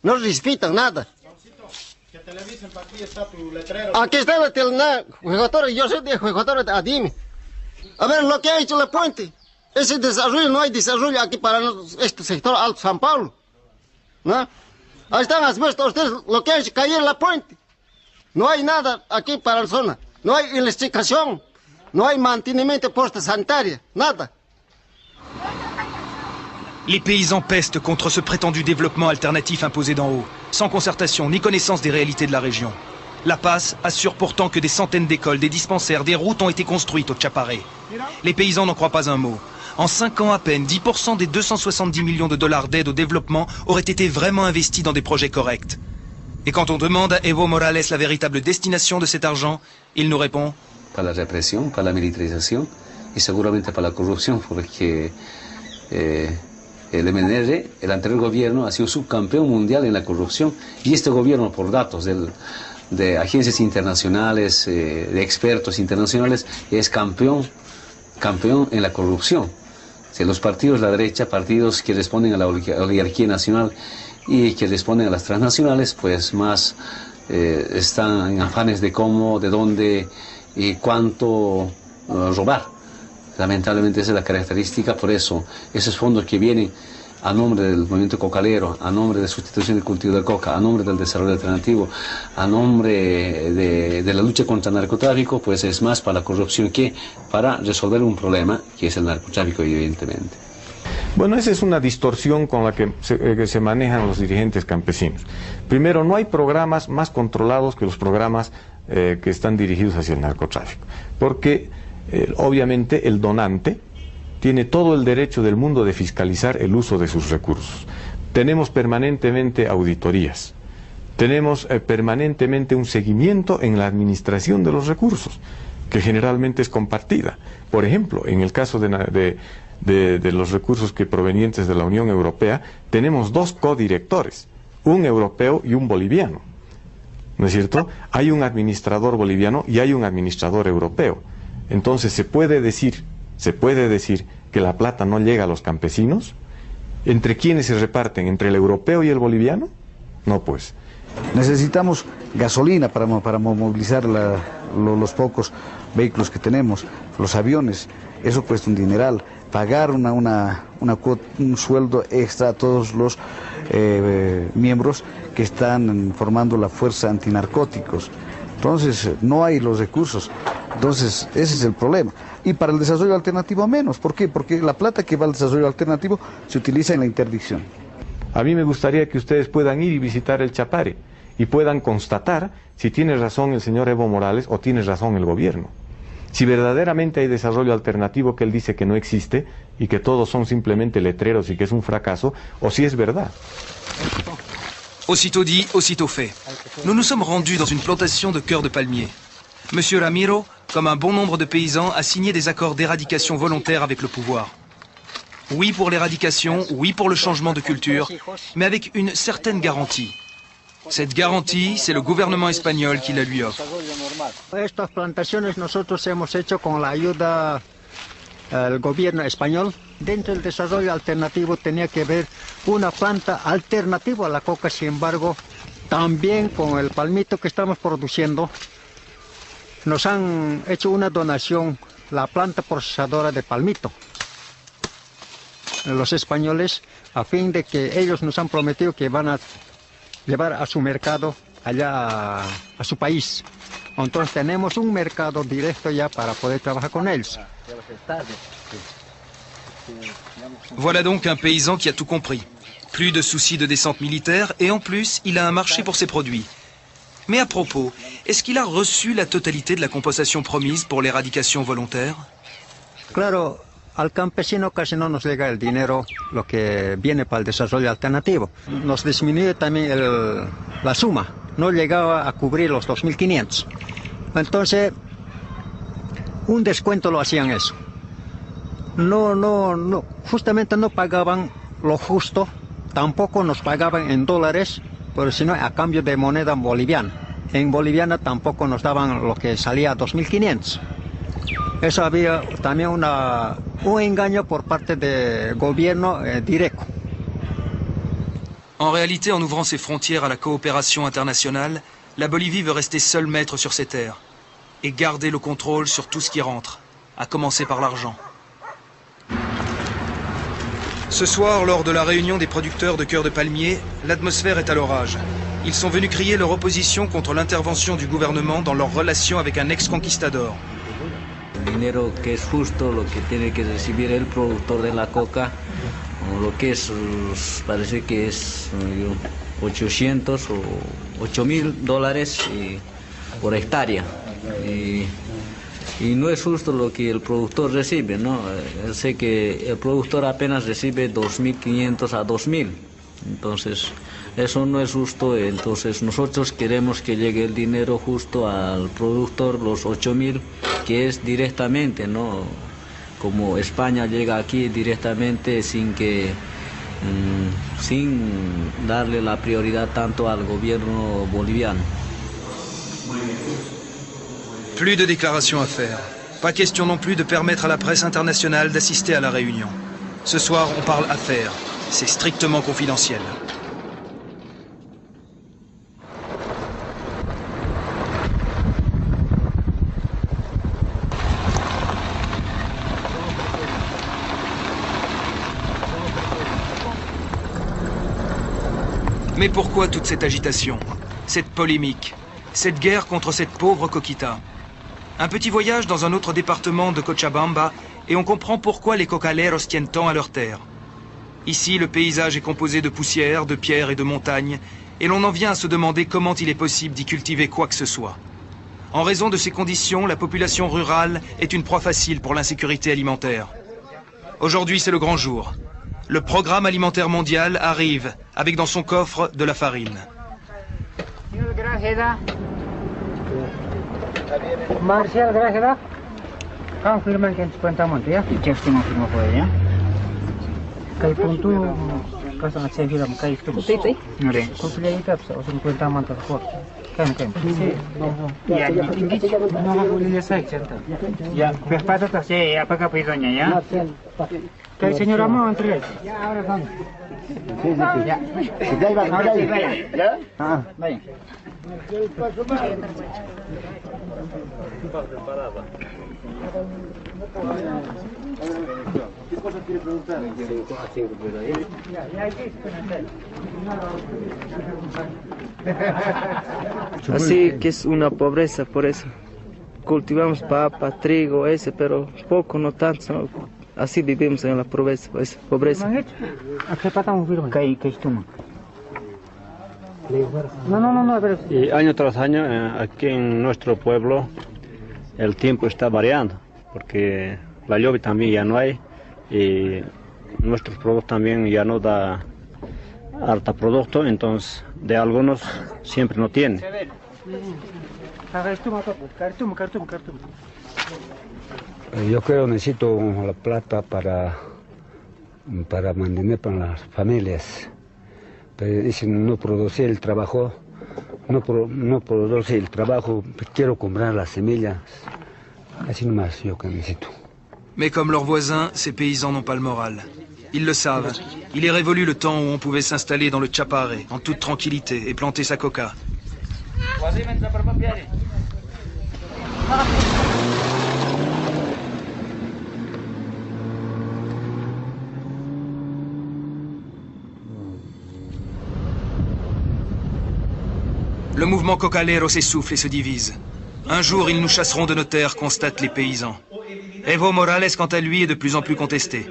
No respetan nada. Que televisen, aquí está tu letrero. Aquí está el jugador, yo soy de jugador de Adime. A ver, lo que ha hecho la puente. Ese desarrollo, no hay desarrollo aquí para este sector Alto San Paulo. ¿No? Ahí están las vistas ustedes lo que ha hecho caer la puente. No hay nada aquí para la zona. No hay electrificación. No hay mantenimiento de posta sanitaria. Nada. Les paysans pestent contre ce prétendu développement alternatif imposé d'en haut, sans concertation ni connaissance des réalités de la région. La Paz assure pourtant que des centaines d'écoles, des dispensaires, des routes ont été construites au Chaparré. Les paysans n'en croient pas un mot. En 5 ans à peine, 10% des 270 millions de dollars d'aide au développement auraient été vraiment investis dans des projets corrects. Et quand on demande à Evo Morales la véritable destination de cet argent, il nous répond: para la represión, para la militarización y seguramente para la corrupción, porque el MNR, el anterior gobierno, ha sido subcampeón mundial en la corrupción, y este gobierno, por datos de agencias internacionales, de expertos internacionales, es campeón en la corrupción. Si los partidos de la derecha, partidos que responden a la oligarquía nacional y que responden a las transnacionales, pues más están en afanes de cómo, de dónde y cuánto robar. Lamentablemente esa es la característica, por eso esos fondos que vienen a nombre del movimiento cocalero, a nombre de sustitución del cultivo del coca, a nombre del desarrollo alternativo, a nombre de la lucha contra el narcotráfico, pues es más para la corrupción que para resolver un problema que es el narcotráfico, evidentemente. Bueno, esa es una distorsión con la que se manejan los dirigentes campesinos. Primero, no hay programas más controlados que los programas que están dirigidos hacia el narcotráfico, porque obviamente el donante tiene todo el derecho del mundo de fiscalizar el uso de sus recursos. Tenemos permanentemente auditorías, tenemos permanentemente un seguimiento en la administración de los recursos, que generalmente es compartida. Por ejemplo, en el caso de los recursos que provenientes de la Unión Europea, tenemos 2 codirectores, un europeo y un boliviano, ¿no es cierto? Hay un administrador boliviano y hay un administrador europeo. Entonces se puede decir que la plata no llega a los campesinos. ¿Entre quiénes se reparten? ¿Entre el europeo y el boliviano? No, pues. Necesitamos gasolina para movilizar los pocos vehículos que tenemos, los aviones, eso cuesta un dineral. Pagar un sueldo extra a todos los miembros que están formando la fuerza antinarcóticos. Entonces no hay los recursos, entonces ese es el problema. Y para el desarrollo alternativo menos. ¿Por qué? Porque la plata que va al desarrollo alternativo se utiliza en la interdicción. A mí me gustaría que ustedes puedan ir y visitar el Chapare y puedan constatar si tiene razón el señor Evo Morales o tiene razón el gobierno. Si verdaderamente hay desarrollo alternativo que él dice que no existe y que todos son simplemente letreros y que es un fracaso, o si es verdad. Aussitôt dit, aussitôt fait. Nous nous sommes rendus dans une plantation de cœur de palmier. Monsieur Ramiro, comme un bon nombre de paysans, a signé des accords d'éradication volontaire avec le pouvoir. Oui pour l'éradication, oui pour le changement de culture, mais avec une certaine garantie. Cette garantie, c'est le gouvernement espagnol qui la lui offre. Estas plantaciones nosotros hemos hecho con la ayuda del gobierno español. Dentro del desarrollo alternativo tenía que haber una planta alternativa a la coca, sin embargo, también con el palmito que estamos produciendo, nos han hecho una donación, la planta procesadora de palmito. Los españoles, a fin de que ellos nos han prometido que van a llevar a su mercado allá a su país. Entonces tenemos un mercado directo ya para poder trabajar con ellos. Voilà donc un paysan qui a tout compris. Plus de soucis de descente militaire et en plus, il a un marché pour ses produits. Mais à propos, est-ce qu'il a reçu la totalité de la compensation promise pour l'éradication volontaire? Claro, al campesino casi no nos llega el dinero, lo que viene para el desarrollo alternativo. Nos disminuye también la suma, no llegaba a cubrir los 2.500. Entonces, un descuento lo hacían eso. No, justamente no pagaban lo justo, tampoco nos pagaban en dólares, pero sino a cambio de moneda boliviana. En boliviana tampoco nos daban lo que salía a 2.500. Eso había también un engaño por parte del gobierno directo. En réalité, en ouvrant ses frontières à la coopération internationale, la Bolivie veut rester seule maître sur ses terres et garder le contrôle sur tout ce qui rentre, à commencer par l'argent. Ce soir, lors de la réunion des producteurs de cœur de palmier, l'atmosphère est à l'orage. Ils sont venus crier leur opposition contre l'intervention du gouvernement dans leur relation avec un ex-conquistador. El dinero que es justo, lo que tiene que recibir el productor de la coca, o lo que es, parece que es 800 o 8.000 dólares por hectárea. Y no es justo lo que el productor recibe, ¿no? Sé que el productor apenas recibe 2.500 a 2.000, entonces eso no es justo. Entonces nosotros queremos que llegue el dinero justo al productor, los 8.000, que es directamente, ¿no? Como España llega aquí directamente sin darle la prioridad tanto al gobierno boliviano. Plus de déclarations à faire. Pas question non plus de permettre à la presse internationale d'assister à la réunion. Ce soir, on parle affaires. C'est strictement confidentiel. Mais pourquoi toute cette agitation, cette polémique, cette guerre contre cette pauvre coquita? Un petit voyage dans un autre département de Cochabamba et on comprend pourquoi les cocaleros tiennent tant à leur terre. Ici, le paysage est composé de poussière, de pierres et de montagnes, et l'on en vient à se demander comment il est possible d'y cultiver quoi que ce soit. En raison de ces conditions, la population rurale est une proie facile pour l'insécurité alimentaire. Aujourd'hui, c'est le grand jour. Le programme alimentaire mondial arrive avec dans son coffre de la farine. Marcial, gracias. Confirman que 50 monte, ya? ¿Qué estima firma fue, ya? Kay punto, kasang at sa'yo lang, kay ito. Ito. Ngari, kung sila itap sa 50 monte ko. Kan. Ya, hindi mga kuliya sa eksenta. Ya, perpata ta siya, apaka piso niya, ya? Kay señora mo, entre. Ya, ahora vamos. Sí. Ya. Ya iba, ahora sí, vaya. ¿Ya? Ah, vaya. ¿Qué cosa quiere preguntar? Así que es una pobreza, por eso. Cultivamos papa, trigo, pero poco, no tanto. ¿No? Así vivimos en la pobreza. No. Y año tras año, aquí en nuestro pueblo, el tiempo está variando, porque la lluvia también ya no hay, y nuestros productos también ya no da harta producto, entonces de algunos siempre no tiene. Yo creo que necesito la plata para mantener para las familias. Pero dicen no producir el trabajo, no producir el trabajo, quiero comprar las semillas. Así nomás yo que necesito. Mais comme leurs voisins, ces paysans n'ont pas le moral. Ils le savent. Il est révolu le temps où on pouvait s'installer dans le Chapare, en toute tranquillité, et planter sa coca. Le mouvement cocalero s'essouffle et se divise. Un jour, ils nous chasseront de nos terres, constatent les paysans. Evo Morales, quant à lui, est de plus en plus contesté.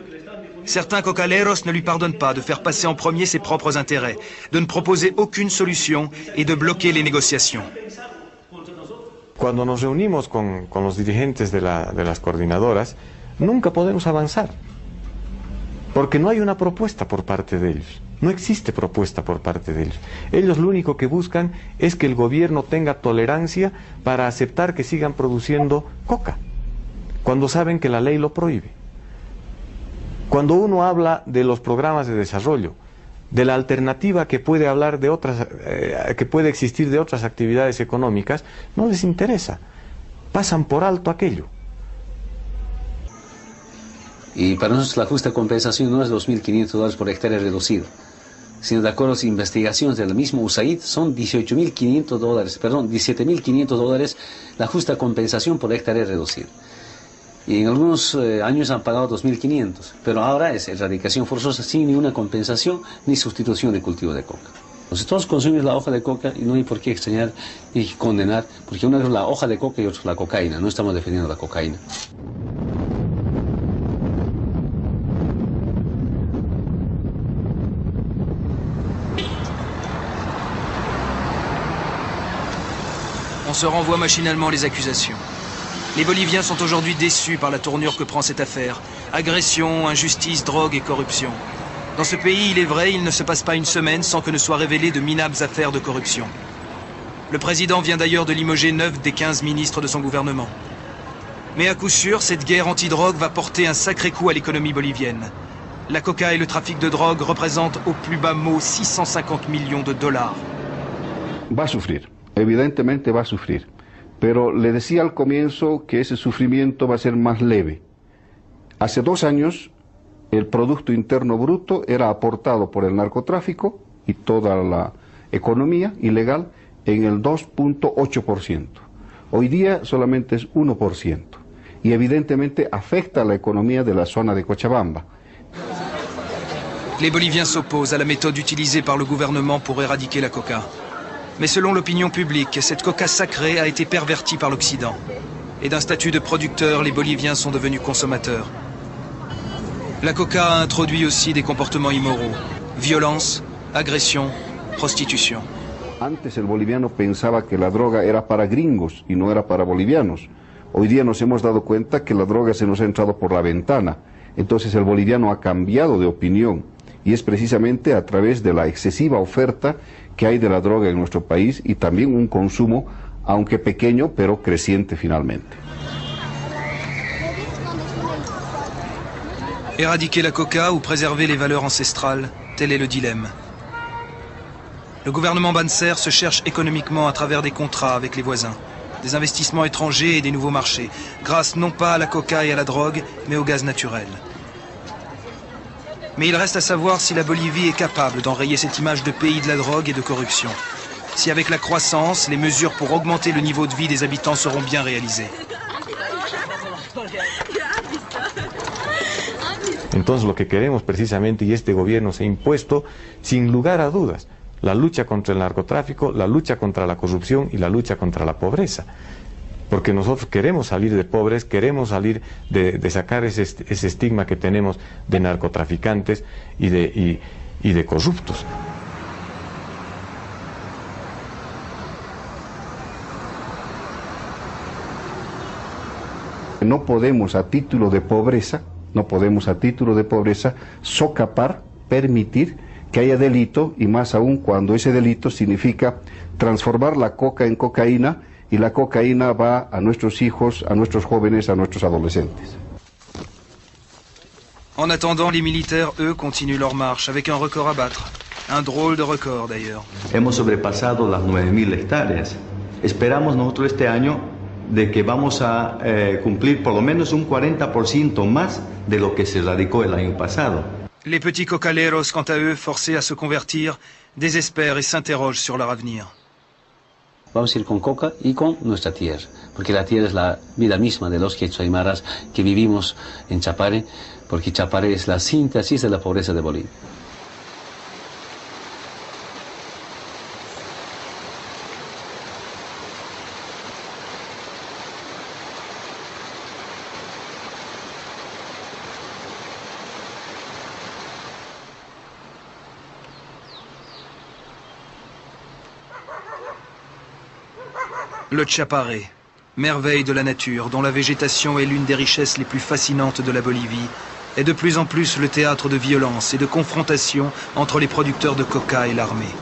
Certains cocaleros ne lui pardonnent pas de faire passer en premier ses propres intérêts, de ne proposer aucune solution et de bloquer les négociations. Cuando nos reunimos con los dirigentes de las coordinadoras, nunca podemos avanzar, porque no hay una propuesta por parte de ellos. No existe propuesta por parte de ellos. Ellos lo único que buscan es que el gobierno tenga tolerancia para aceptar que sigan produciendo coca, cuando saben que la ley lo prohíbe. Cuando uno habla de los programas de desarrollo, de la alternativa que puede hablar de otras, que puede existir de otras actividades económicas, no les interesa. Pasan por alto aquello. Y para nosotros la justa compensación no es $2.500 por hectárea reducido, sino de acuerdo a las investigaciones del mismo USAID son $17.500 la justa compensación por hectárea reducida. Y en algunos años han pagado $2.500, pero ahora es erradicación forzosa sin ninguna compensación ni sustitución de cultivo de coca. Entonces todos consumimos la hoja de coca y no hay por qué extrañar ni condenar, porque una es la hoja de coca y otra es la cocaína, no estamos defendiendo la cocaína. On se renvoie machinalement les accusations. Les Boliviens sont aujourd'hui déçus par la tournure que prend cette affaire. Agression, injustice, drogue et corruption. Dans ce pays, il est vrai, il ne se passe pas une semaine sans que ne soient révélées de minables affaires de corruption. Le président vient d'ailleurs de limoger 9 des 15 ministres de son gouvernement. Mais à coup sûr, cette guerre anti-drogue va porter un sacré coup à l'économie bolivienne. La coca et le trafic de drogue représentent au plus bas mot $650 millions. Va a sufrir. Evidentemente va a sufrir, pero le decía al comienzo que ese sufrimiento va a ser más leve. Hace 2 años el Producto Interno Bruto era aportado por el narcotráfico y toda la economía ilegal en el 2.8%. Hoy día solamente es 1% y evidentemente afecta a la economía de la zona de Cochabamba. Les Boliviens s'opposent à la méthode utilisée par le gouvernement pour éradiquer la coca. Mais selon l'opinion publique, cette coca sacrée a été pervertie par l'Occident. Et d'un statut de producteur, les Boliviens sont devenus consommateurs. La coca a introduit aussi des comportements immoraux. Violence, agression, prostitution. Antes el boliviano pensaba que la droga era para gringos y no era para bolivianos. Hoy día nos hemos dado cuenta que la droga se nos ha entrado por la ventana. Entonces el boliviano ha cambiado de opinión y es precisamente a través de la excesiva oferta que hay de la droga en nuestro país y también un consumo, aunque pequeño, pero creciente finalmente. Éradiquer la coca ou préserver les valeurs ancestrales, tel est le dilemme. Le gouvernement Banzer se cherche économiquement à travers des contrats avec les voisins, des investissements étrangers et des nouveaux marchés, grâce non pas à la coca et à la drogue, mais au gaz naturel. Mais il reste à savoir si la Bolivie est capable d'enrayer cette image de pays de la drogue et de corruption. Si avec la croissance, les mesures pour augmenter le niveau de vie des habitants seront bien réalisées. Entonces lo que queremos precisamente, y este gobierno se ha impuesto, sin lugar a dudas, la lucha contra el narcotráfico, la lucha contra la corrupción y la lucha contra la pobreza. Porque nosotros queremos salir de pobres, queremos salir de sacar ese estigma que tenemos de narcotraficantes y de corruptos. No podemos a título de pobreza, socapar, permitir que haya delito, y más aún cuando ese delito significa transformar la coca en cocaína, y la cocaína va a nuestros hijos, a nuestros jóvenes, a nuestros adolescentes. En attendant, les militaires, eux, continuent leur marche avec un record à battre. Un drôle de record, d'ailleurs. Hemos sobrepasado las 9.000 hectáreas. Esperamos nosotros este año de que vamos a cumplir por lo menos un 40% más de lo que se radicó el año pasado. Les petits cocaleros, quant à eux, forcés à se convertir, désespèrent et s'interrogent sur leur avenir. Vamos a ir con coca y con nuestra tierra, porque la tierra es la vida misma de los quechua-aymaras que vivimos en Chapare, porque Chapare es la síntesis de la pobreza de Bolivia. Le Chapare, merveille de la nature, dont la végétation est l'une des richesses les plus fascinantes de la Bolivie, est de plus en plus le théâtre de violence et de confrontation entre les producteurs de coca et l'armée.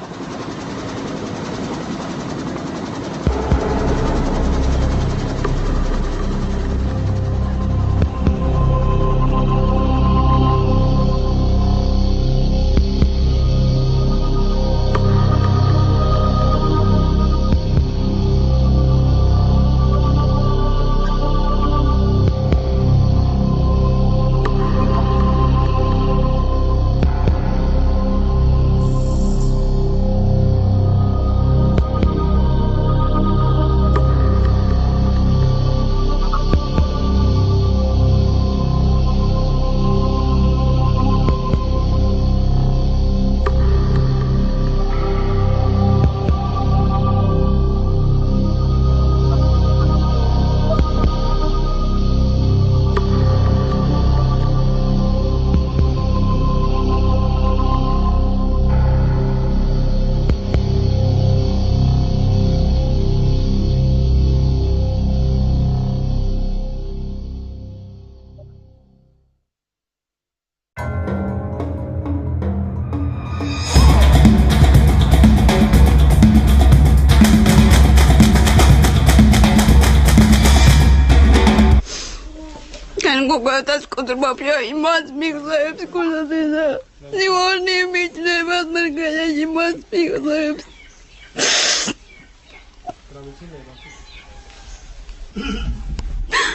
Kogatas kontrabapja i mas migzajeb skulazina. Сегодня мечты вас маркая mas migzajeb.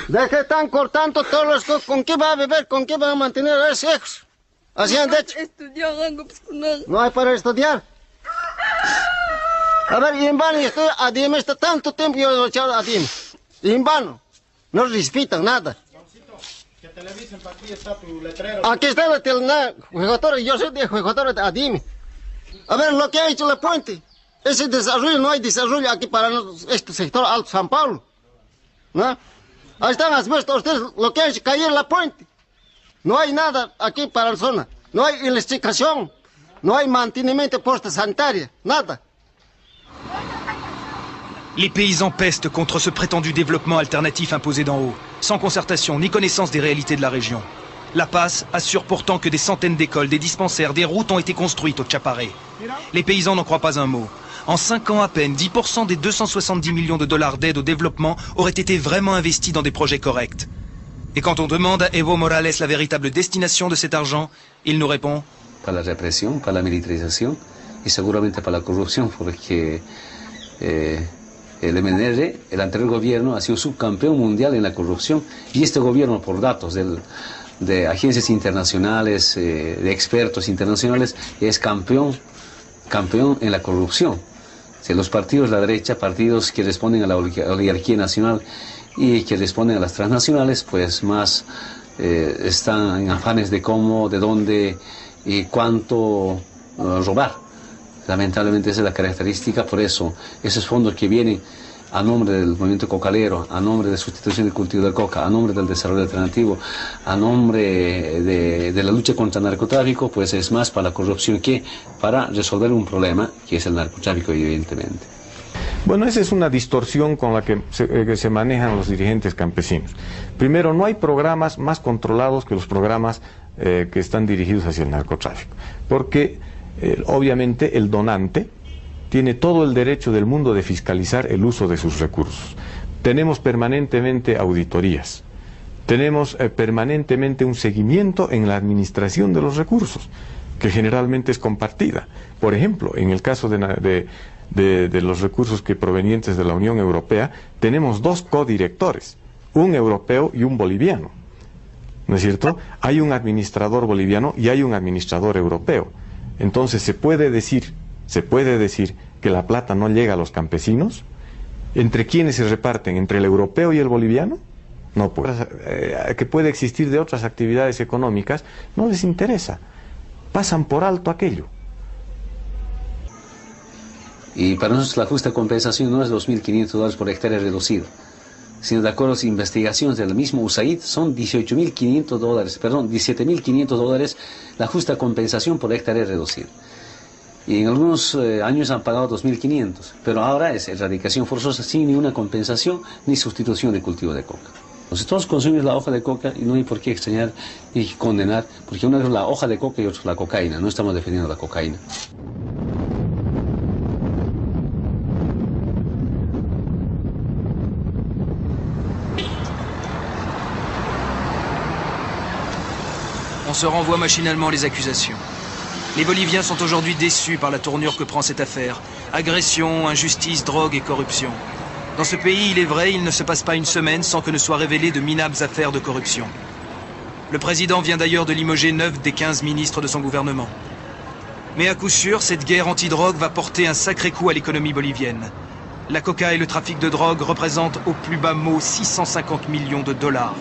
¿De qué están cortando todos los cosas? ¿Con qué va a beber? ¿Con qué va a mantener a los hijos? Así han dicho. No hay para estudiar. A ver, y en vano estoy a Dime, está tanto tiempo yo he echado a Dime. Y en vano. No respetan nada. Aquí está el jugador, yo soy de jugador de Adime. A ver lo que ha hecho la puente. Ese desarrollo, no hay desarrollo aquí para este sector Alto San Pablo. ¿No? Ahí están las muestras ustedes lo que ha hecho caer la puente. No hay nada aquí para la zona. No hay electrificación. No hay mantenimiento de posta sanitaria. Nada. Les paysans pestent contre ce prétendu développement alternatif imposé d'en haut, sans concertation ni connaissance des réalités de la région. La PAS assure pourtant que des centaines d'écoles, des dispensaires, des routes ont été construites au Tchaparé. Les paysans n'en croient pas un mot. En 5 ans à peine, 10% des 270 millions de dollars d'aide au développement auraient été vraiment investis dans des projets corrects. Et quand on demande à Evo Morales la véritable destination de cet argent, il nous répond: para la represión, para la militarización y seguramente para la corrupción, porque el MNR, el anterior gobierno, ha sido subcampeón mundial en la corrupción, y este gobierno, por datos de agencias internacionales, de expertos internacionales, es campeón en la corrupción. Si los partidos de la derecha, partidos que responden a la oligarquía nacional y que responden a las transnacionales, pues más están en afanes de cómo, de dónde y cuánto robar. Lamentablemente esa es la característica. Por eso esos fondos que vienen a nombre del movimiento cocalero, a nombre de sustitución del cultivo de coca, a nombre del desarrollo alternativo, a nombre de la lucha contra el narcotráfico, pues es más para la corrupción que para resolver un problema que es el narcotráfico, evidentemente. Bueno, esa es una distorsión con la que se manejan los dirigentes campesinos. Primero, no hay programas más controlados que los programas que están dirigidos hacia el narcotráfico, porque obviamente el donante tiene todo el derecho del mundo de fiscalizar el uso de sus recursos. Tenemos permanentemente auditorías, tenemos permanentemente un seguimiento en la administración de los recursos, que generalmente es compartida. Por ejemplo, en el caso de los recursos que provenientes de la Unión Europea, tenemos 2 codirectores, un europeo y un boliviano. ¿No es cierto? Hay un administrador boliviano y hay un administrador europeo. Entonces se puede decir que la plata no llega a los campesinos. ¿Entre quiénes se reparten? ¿Entre el europeo y el boliviano? No puede. Que puede existir de otras actividades económicas, no les interesa. Pasan por alto aquello. Y para nosotros la justa compensación no es $2.500 por hectárea reducido, sino de acuerdo a las investigaciones del mismo USAID son $17.500 la justa compensación por hectárea reducida. Y en algunos años han pagado $2.500, pero ahora es erradicación forzosa sin ninguna compensación ni sustitución de cultivo de coca. Entonces todos consumimos la hoja de coca y no hay por qué extrañar y condenar, porque una es la hoja de coca y otra es la cocaína, no estamos defendiendo la cocaína. On se renvoie machinalement les accusations. Les Boliviens sont aujourd'hui déçus par la tournure que prend cette affaire. Agression, injustice, drogue et corruption. Dans ce pays, il est vrai, il ne se passe pas une semaine sans que ne soient révélées de minables affaires de corruption. Le président vient d'ailleurs de limoger 9 des 15 ministres de son gouvernement. Mais à coup sûr, cette guerre anti-drogue va porter un sacré coup à l'économie bolivienne. La coca et le trafic de drogue représentent au plus bas mot 650 millions de dollars.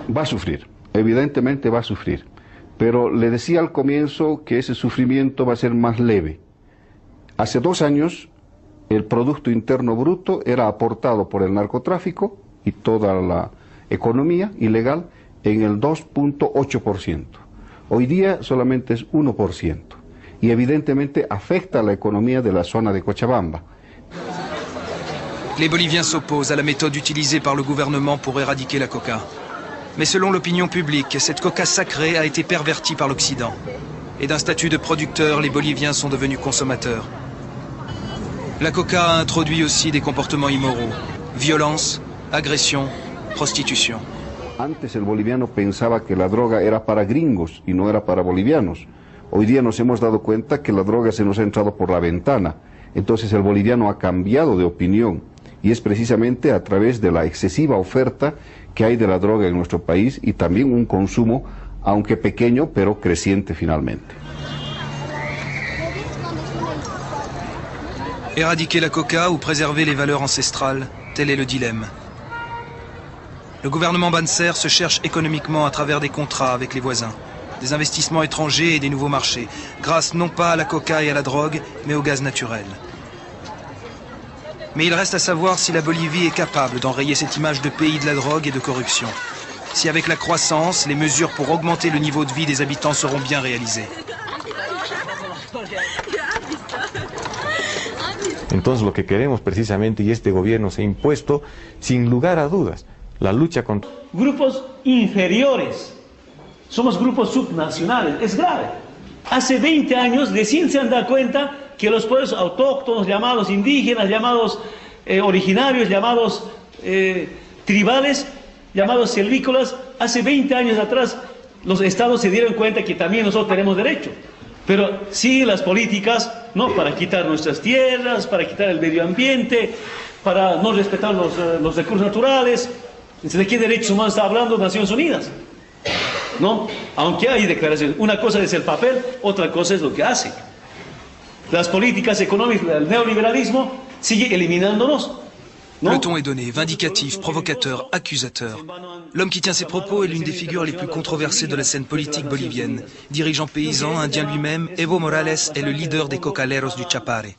Va a sufrir, evidentemente va a sufrir. Pero le decía al comienzo que ese sufrimiento va a ser más leve. Hace 2 años el Producto Interno Bruto era aportado por el narcotráfico y toda la economía ilegal en el 2.8%. Hoy día solamente es 1%. Y evidentemente afecta a la economía de la zona de Cochabamba. Les Boliviens s'opposent à la méthode utilisée par le gouvernement pour éradiquer la coca. Mais selon l'opinion publique, cette coca sacrée a été pervertie par l'Occident. Et d'un statut de producteur, les Boliviens sont devenus consommateurs. La coca a introduit aussi des comportements immoraux. Violence, agression, prostitution. Antes el boliviano pensaba que la droga era para gringos y no era para bolivianos. Hoy día nos hemos dado cuenta que la droga se nos ha entrado por la ventana. Entonces el boliviano ha cambiado de opinión. Y es precisamente a través de la excesiva oferta que hay de la droga en nuestro país y también un consumo, aunque pequeño, pero creciente finalmente. Éradiquer la coca ou préserver les valeurs ancestrales, tel est le dilemme. Le gouvernement Banzer se cherche économiquement à travers des contrats avec les voisins, des investissements étrangers et des nouveaux marchés, grâce non pas à la coca et à la drogue, mais au gaz naturel. Mais il reste à savoir si la Bolivie est capable d'enrayer cette image de pays de la drogue et de corruption. Si avec la croissance, les mesures pour augmenter le niveau de vie des habitants seront bien réalisées. Entonces lo que queremos precisamente, y este gobierno se ha impuesto, sin lugar a dudas, la lucha contra... Grupos inferiores, somos grupos subnacionales, es grave. Hace 20 años recién se han dado cuenta que los pueblos autóctonos, llamados indígenas, llamados originarios, llamados tribales, llamados silvícolas, hace 20 años atrás los estados se dieron cuenta que también nosotros tenemos derecho. Pero sí las políticas, ¿no?, para quitar nuestras tierras, para quitar el medio ambiente, para no respetar los recursos naturales. ¿De qué derechos humanos está hablando Naciones Unidas? ¿No? Aunque hay declaraciones. Una cosa es el papel, otra cosa es lo que hace. Las políticas económicas del neoliberalismo sigue eliminándonos. Le ton est donné, vindicatif, provocateur, accusateur. L'homme qui tient ces propos est l'une des figures les plus controversées de la scène politique bolivienne. Dirigeant paysan, indien lui-même, Evo Morales est le leader des cocaleros du Chapare.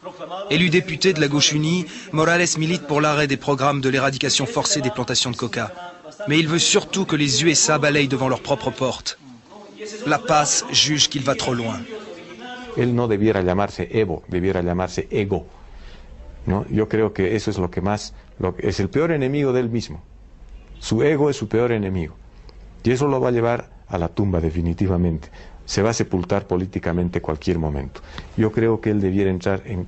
Élu député de la gauche unie, Morales milite pour l'arrêt des programmes de l'éradication forcée des plantations de coca. Mais il veut surtout que les USA balayent devant leurs propres portes. La Paz juge qu'il va trop loin. Él no debiera llamarse Evo, debiera llamarse Ego. ¿No? Yo creo que eso es lo que más, es el peor enemigo de él mismo. Su ego es su peor enemigo. Y eso lo va a llevar a la tumba definitivamente. Se va a sepultar políticamente cualquier momento. Yo creo que él debiera entrar en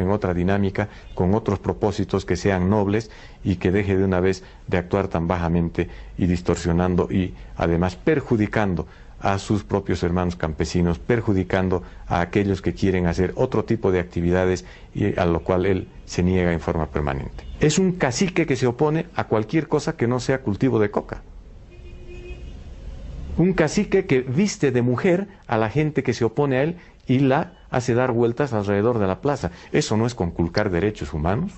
otra dinámica, con otros propósitos que sean nobles y que deje de una vez de actuar tan bajamente y distorsionando y además perjudicando a sus propios hermanos campesinos, perjudicando a aquellos que quieren hacer otro tipo de actividades y a lo cual él se niega en forma permanente. Es un cacique que se opone a cualquier cosa que no sea cultivo de coca. Un cacique que viste de mujer a la gente que se opone a él y la hace dar vueltas alrededor de la plaza. ¿Eso no es conculcar derechos humanos?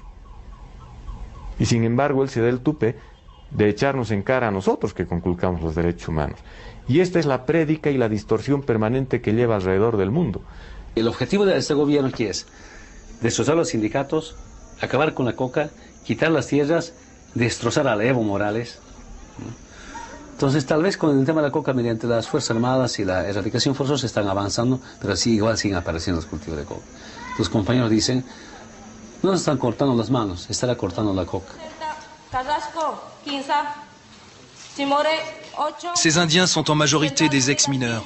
Y sin embargo él se da el tupe de echarnos en cara a nosotros que conculcamos los derechos humanos. Y esta es la prédica y la distorsión permanente que lleva alrededor del mundo. El objetivo de este gobierno, ¿qué es? Destrozar los sindicatos, acabar con la coca, quitar las tierras, destrozar a Evo Morales. Entonces, tal vez con el tema de la coca, mediante las Fuerzas Armadas y la erradicación forzosa, están avanzando, pero sí, igual siguen apareciendo los cultivos de coca. Tus compañeros dicen, no nos están cortando las manos, estará cortando la coca. Ces Indiens sont en majorité des ex-mineurs.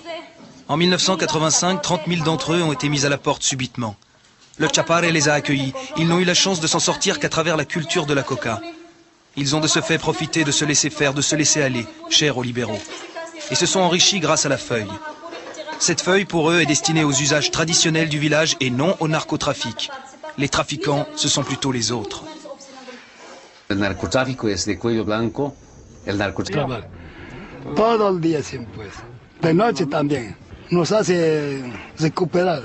En 1985, 30 000 d'entre eux ont été mis à la porte subitement. Le Chapare les a accueillis. Ils n'ont eu la chance de s'en sortir qu'à travers la culture de la coca. Ils ont de ce fait profité de se laisser faire, de se laisser aller, cher aux libéraux. Et se sont enrichis grâce à la feuille. Cette feuille, pour eux, est destinée aux usages traditionnels du village et non au narcotrafic. Les trafiquants, ce sont plutôt les autres. El narcotráfico es de cuello blanco. El narcotráfico. Todo el día sin pues. De noche también. Nos hace recuperar.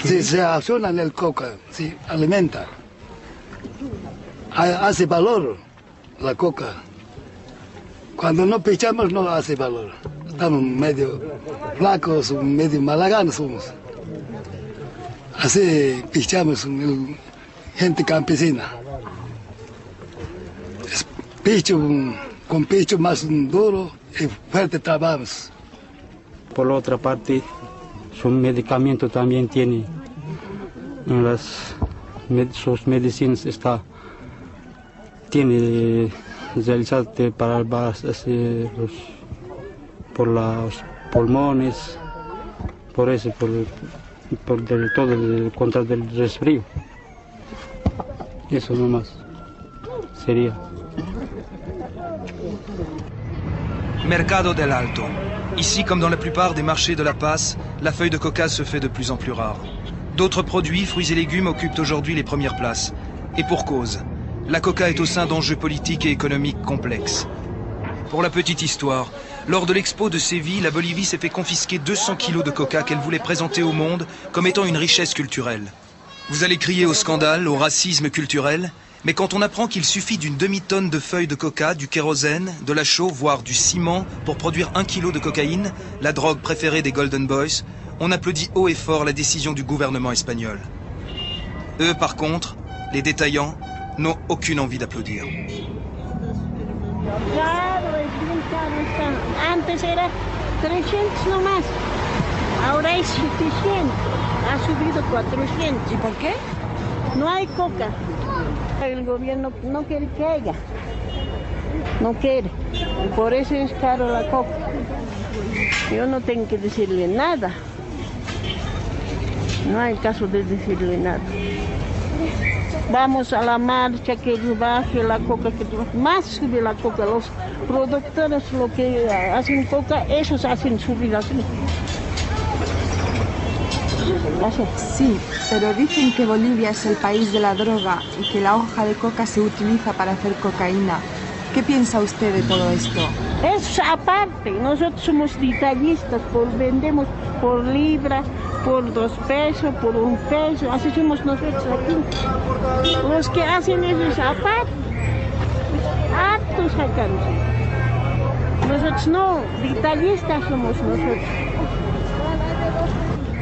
Si se acciona en el coca, si alimenta. Hace valor la coca. Cuando no pichamos no hace valor. Estamos medio flacos, medio malaganos somos. Así pichamos gente campesina. Con pecho más duro y fuerte trabajamos. Por la otra parte, su medicamento también tiene, sus medicinas tiene realizadas para por los pulmones, por eso, todo contra el resfrío. Eso nomás sería. Mercado del Alto. Ici, comme dans la plupart des marchés de La Paz, la feuille de coca se fait de plus en plus rare. D'autres produits, fruits et légumes, occupent aujourd'hui les premières places. Et pour cause. La coca est au sein d'enjeux politiques et économiques complexes. Pour la petite histoire, lors de l'expo de Séville, la Bolivie s'est fait confisquer 200 kilos de coca qu'elle voulait présenter au monde comme étant une richesse culturelle. Vous allez crier au scandale, au racisme culturel? Mais quand on apprend qu'il suffit d'une demi-tonne de feuilles de coca, du kérosène, de la chaux, voire du ciment pour produire 1 kilo de cocaïne, la drogue préférée des Golden Boys, on applaudit haut et fort la décision du gouvernement espagnol. Eux, par contre, les détaillants, n'ont aucune envie d'applaudir. Antes era 300 nomás, ahora es 700, ha subido 400. ¿Y por qué? No hay coca. El gobierno no quiere que haya, no quiere, y por eso es caro la coca. Yo no tengo que decirle nada, no hay caso de decirle nada. Vamos a la marcha, que baje la coca, que más sube la coca. Los productores, lo que hacen coca, esos hacen subir así. Sí, pero dicen que Bolivia es el país de la droga y que la hoja de coca se utiliza para hacer cocaína. ¿Qué piensa usted de todo esto? Es aparte, nosotros somos detallistas, vendemos por libra, por 2 pesos, por 1 peso, así somos nosotros aquí. Los que hacen eso es aparte, hartos sacamos. Nosotros no, detallistas somos nosotros.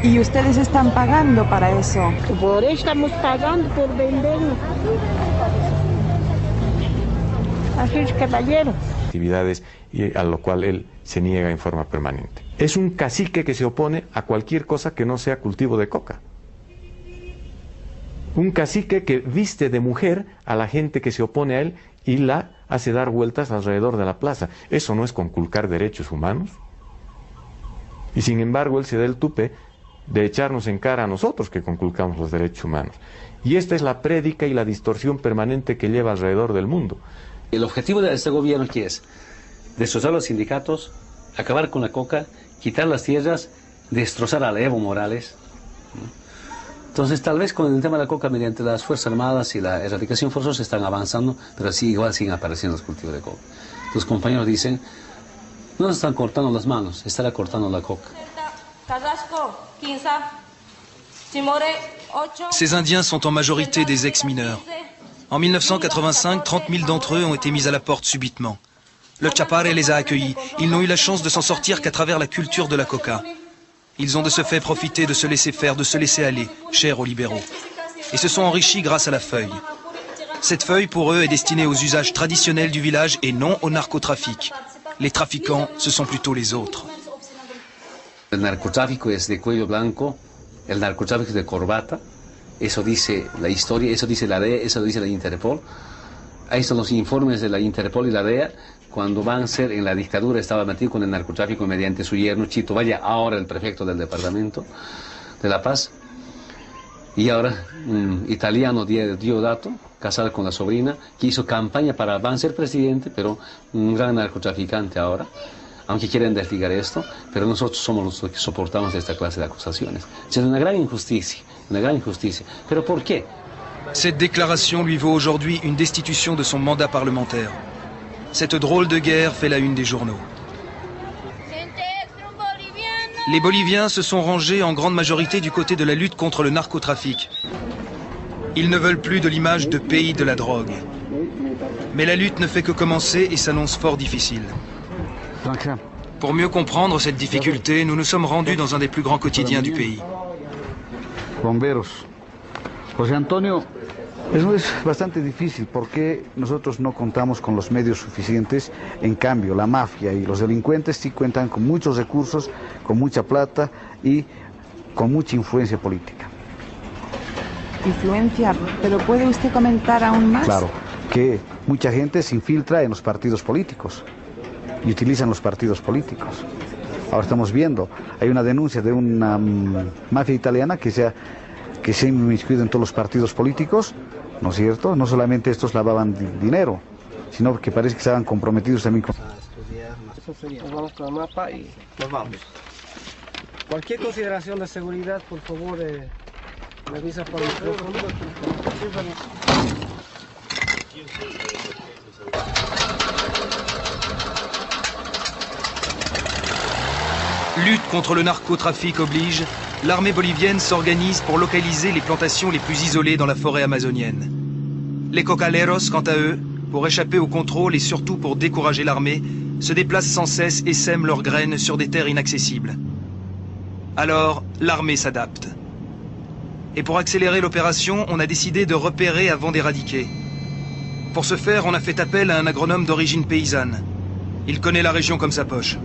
¿Y ustedes están pagando para eso? Por eso estamos pagando por venderlo. Así es, caballero. Actividades y a lo cual él se niega en forma permanente. Es un cacique que se opone a cualquier cosa que no sea cultivo de coca. Un cacique que viste de mujer a la gente que se opone a él y la hace dar vueltas alrededor de la plaza. ¿Eso no es conculcar derechos humanos? Y sin embargo él se da el tupe de echarnos en cara a nosotros que conculcamos los derechos humanos. Y esta es la prédica y la distorsión permanente que lleva alrededor del mundo. El objetivo de este gobierno, ¿qué es? Destrozar los sindicatos, acabar con la coca, quitar las tierras, destrozar a Evo Morales. Entonces, tal vez con el tema de la coca, mediante las Fuerzas Armadas y la erradicación forzosa, están avanzando, pero sí, igual siguen apareciendo los cultivos de coca. Tus compañeros dicen, no nos están cortando las manos, estará cortando la coca. Ces Indiens sont en majorité des ex-mineurs. En 1985, 30 000 d'entre eux ont été mis à la porte subitement. Le Chapare les a accueillis. Ils n'ont eu la chance de s'en sortir qu'à travers la culture de la coca. Ils ont de ce fait profité de se laisser faire, de se laisser aller, cher aux libéraux. Et se sont enrichis grâce à la feuille. Cette feuille, pour eux, est destinée aux usages traditionnels du village et non au narcotrafic. Les trafiquants, ce sont plutôt les autres. El narcotráfico es de cuello blanco, el narcotráfico es de corbata. Eso dice la historia, eso dice la DEA, eso dice la Interpol. Ahí están los informes de la Interpol y la DEA. Cuando Banzer en la dictadura estaba metido con el narcotráfico mediante su yerno Chito Valle, ahora el prefecto del departamento de La Paz. Y ahora un italiano, Diodato, casado con la sobrina, que hizo campaña para Banzer presidente, pero un gran narcotraficante ahora. Aunque quieren investigar esto, pero nosotros somos los que soportamos esta clase de acusaciones. Es una gran injusticia, una gran injusticia. ¿Pero por qué? Cette déclaration lui vaut aujourd'hui une destitution de son mandat parlementaire. Cette drôle de guerre fait la une des journaux. Les Boliviens se sont rangés en grande majorité du côté de la lutte contre le narcotrafic. Ils ne veulent plus de l'image de pays de la drogue. Mais la lutte ne fait que commencer et s'annonce fort difficile. Pour mieux comprendre cette difficulté, nous nous sommes rendus dans un des plus grands quotidiens du pays. Bomberos. José Antonio, eso es bastante difícil porque nosotros no contamos con los medios suficientes. En cambio, la mafia y los delincuentes sí cuentan con muchos recursos, con mucha plata y con mucha influencia política. Influencia, pero ¿puede usted comentar aún más? Claro, que mucha gente se infiltra en los partidos políticos y utilizan los partidos políticos. Ahora estamos viendo, hay una denuncia de una mafia italiana que se ha inmiscuido en todos los partidos políticos, ¿no es cierto? No solamente estos lavaban dinero, sino que parece que estaban comprometidos también con... Nos vamos con el mapa y nos vamos. Cualquier consideración de seguridad, por favor, me avisa por el micrófono. Lutte contre le narcotrafic oblige, l'armée bolivienne s'organise pour localiser les plantations les plus isolées dans la forêt amazonienne. Les cocaleros, quant à eux, pour échapper au contrôle et surtout pour décourager l'armée, se déplacent sans cesse et sèment leurs graines sur des terres inaccessibles. Alors, l'armée s'adapte. Et pour accélérer l'opération, on a décidé de repérer avant d'éradiquer. Pour ce faire, on a fait appel à un agronome d'origine paysanne. Il connaît la région comme sa poche.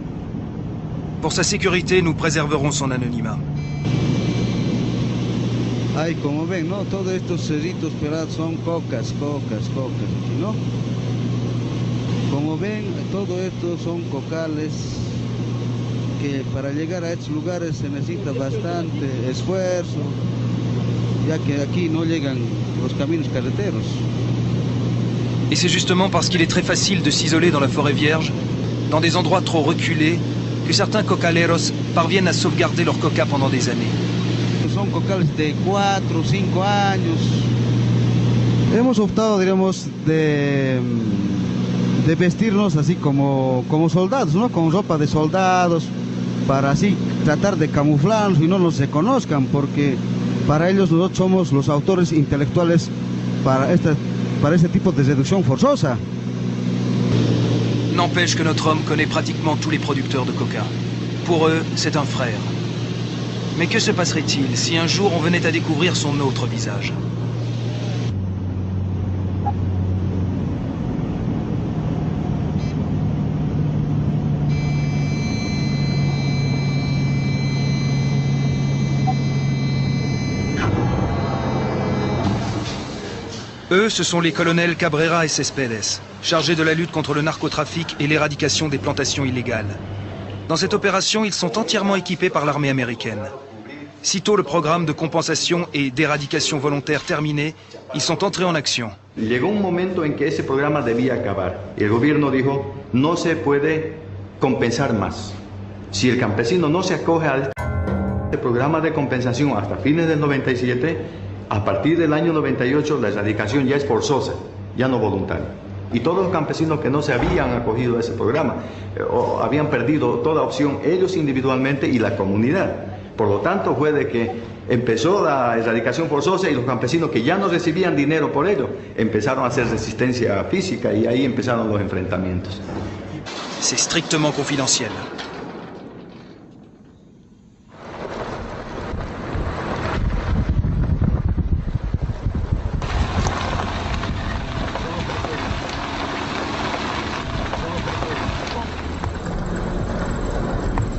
Pour sa sécurité, nous préserverons son anonymat. Ay, como ven, ¿no? Todos estos cerritos pelados son cocas, ¿no? Como ven, todo esto son cocales que para llegar a estos lugares se necesita bastante esfuerzo, ya que aquí no llegan los caminos carreteros. Et c'est justement parce qu'il est très facile de s'isoler dans la forêt vierge, dans des endroits trop reculés, que certains cocaleros parviennent à sauvegarder leur coca pendant des années. Son cocales de 4 o 5 años. Hemos optado, diríamos, de vestirnos así como soldados, ¿no? Con ropa de soldados, para así tratar de camuflarnos y no nos reconozcan, porque para ellos nosotros somos los autores intelectuales para este tipo de réduction forzosa. N'empêche que notre homme connaît pratiquement tous les producteurs de coca. Pour eux, c'est un frère. Mais que se passerait-il si un jour on venait à découvrir son autre visage? Eux, ce sont les colonels Cabrera et Céspedes, chargés de la lutte contre le narcotrafic et l'éradication des plantations illégales. Dans cette opération, ils sont entièrement équipés par l'armée américaine. Sitôt le programme de compensation et d'éradication volontaire terminé, ils sont entrés en acción. Llegó un momento en que ese programa debía acabar. Y el gobierno dijo, no se puede compensar más. Si el campesino no se acoge al programa de compensación hasta fines del 97, a partir del año 98 la erradicación ya es forzosa, ya no voluntaria. Y todos los campesinos que no se habían acogido a ese programa o habían perdido toda opción, ellos individualmente y la comunidad. Por lo tanto, fue de que empezó la erradicación forzosa y los campesinos que ya no recibían dinero por ello empezaron a hacer resistencia física y ahí empezaron los enfrentamientos. C'est strictement confidentiel.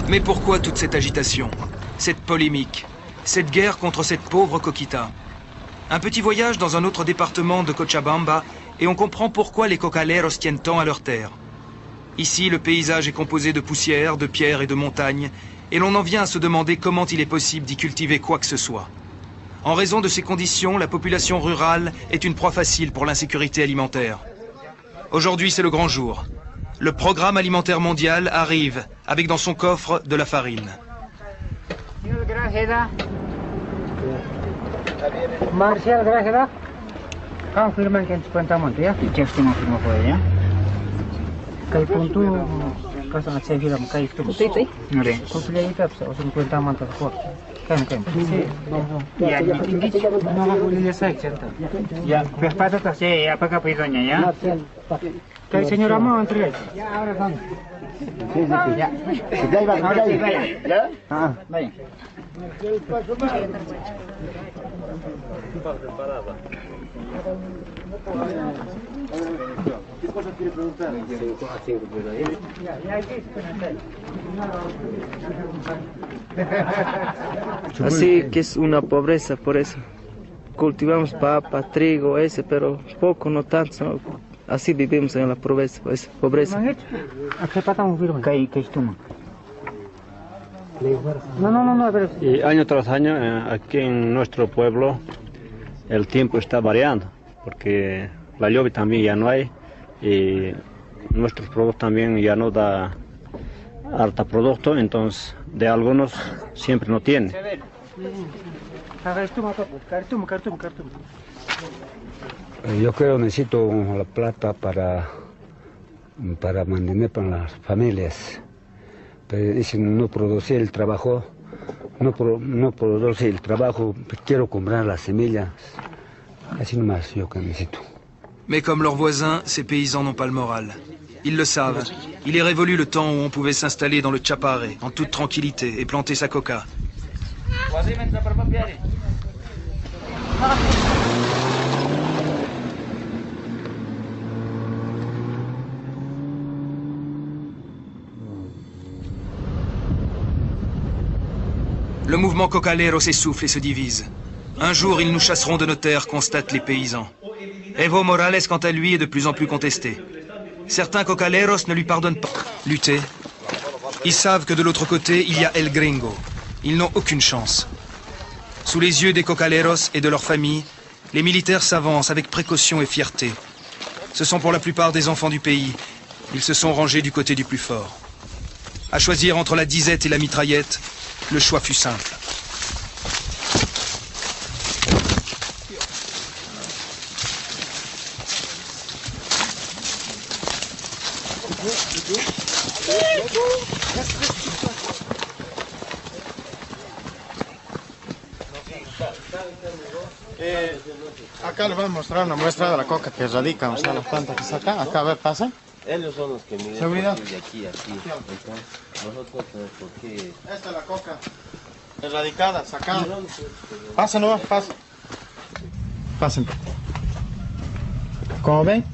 Mais pourquoi toute cette agitation, cette polémique, cette guerre contre cette pauvre coquita? Un petit voyage dans un autre département de Cochabamba et on comprend pourquoi les cocaleros tiennent tant à leur terre. Ici, le paysage est composé de poussière, de pierres et de montagnes, et l'on en vient à se demander comment il est possible d'y cultiver quoi que ce soit. En raison de ces conditions, la population rurale est une proie facile pour l'insécurité alimentaire. Aujourd'hui, c'est le grand jour. Le programme alimentaire mondial arrive avec dans son coffre de la farine. Marcial Grajeda, confirman que cuentamos ya, y que esto no firmó por ella. Kay punto, kasi na siya hiram kay ito. Tutay. Ngari, kung sila itap sa usong cuentamos ang takot. Kan. Ya, hindi mga huli sa center. Ya, perpata kasi apakah pidonya ya. Kay señor Amo entre. Ya, ahora vamos. Sí. Ya. Ya iba. ¿Ya? Ah, vaya. ¿Qué cosas quiere preguntar? Así que es una pobreza, por eso. Cultivamos papa, trigo, pero poco, no tanto. ¿No? Así vivimos en la pobreza. No. Y año tras año, aquí en nuestro pueblo, el tiempo está variando, porque la lluvia también ya no hay, y nuestros productos también ya no da harta producto, entonces de algunos siempre no tiene. Yo creo que necesito la plata para mantener para las familias. Pero dicen no producir el trabajo, no producir el trabajo, quiero comprar las semillas. Así nomás yo que necesito. Mais comme leurs voisins, ces paysans n'ont pas le moral. Ils le savent. Il est révolu le temps où on pouvait s'installer dans le Chapare, en toute tranquillité, et planter sa coca. Le mouvement cocalero s'essouffle et se divise. Un jour, ils nous chasseront de nos terres, constatent les paysans. Evo Morales, quant à lui, est de plus en plus contesté. Certains cocaleros ne lui pardonnent pas. Lutter. Ils savent que de l'autre côté, il y a El Gringo. Ils n'ont aucune chance. Sous les yeux des cocaleros et de leurs familles, les militaires s'avancent avec précaution et fierté. Ce sont pour la plupart des enfants du pays. Ils se sont rangés du côté du plus fort. À choisir entre la disette et la mitraillette, le choix fut simple. Acá les voy a mostrar una muestra de la coca que radica, o sea, la planta que saca. Acá, a ver, pasa. Ellos son los que miran. Seguridad. De aquí a aquí. Nosotros, ¿por qué? Esta es la coca. Erradicada, sacada. Pasa nomás, pasa. Pasen. Como ven,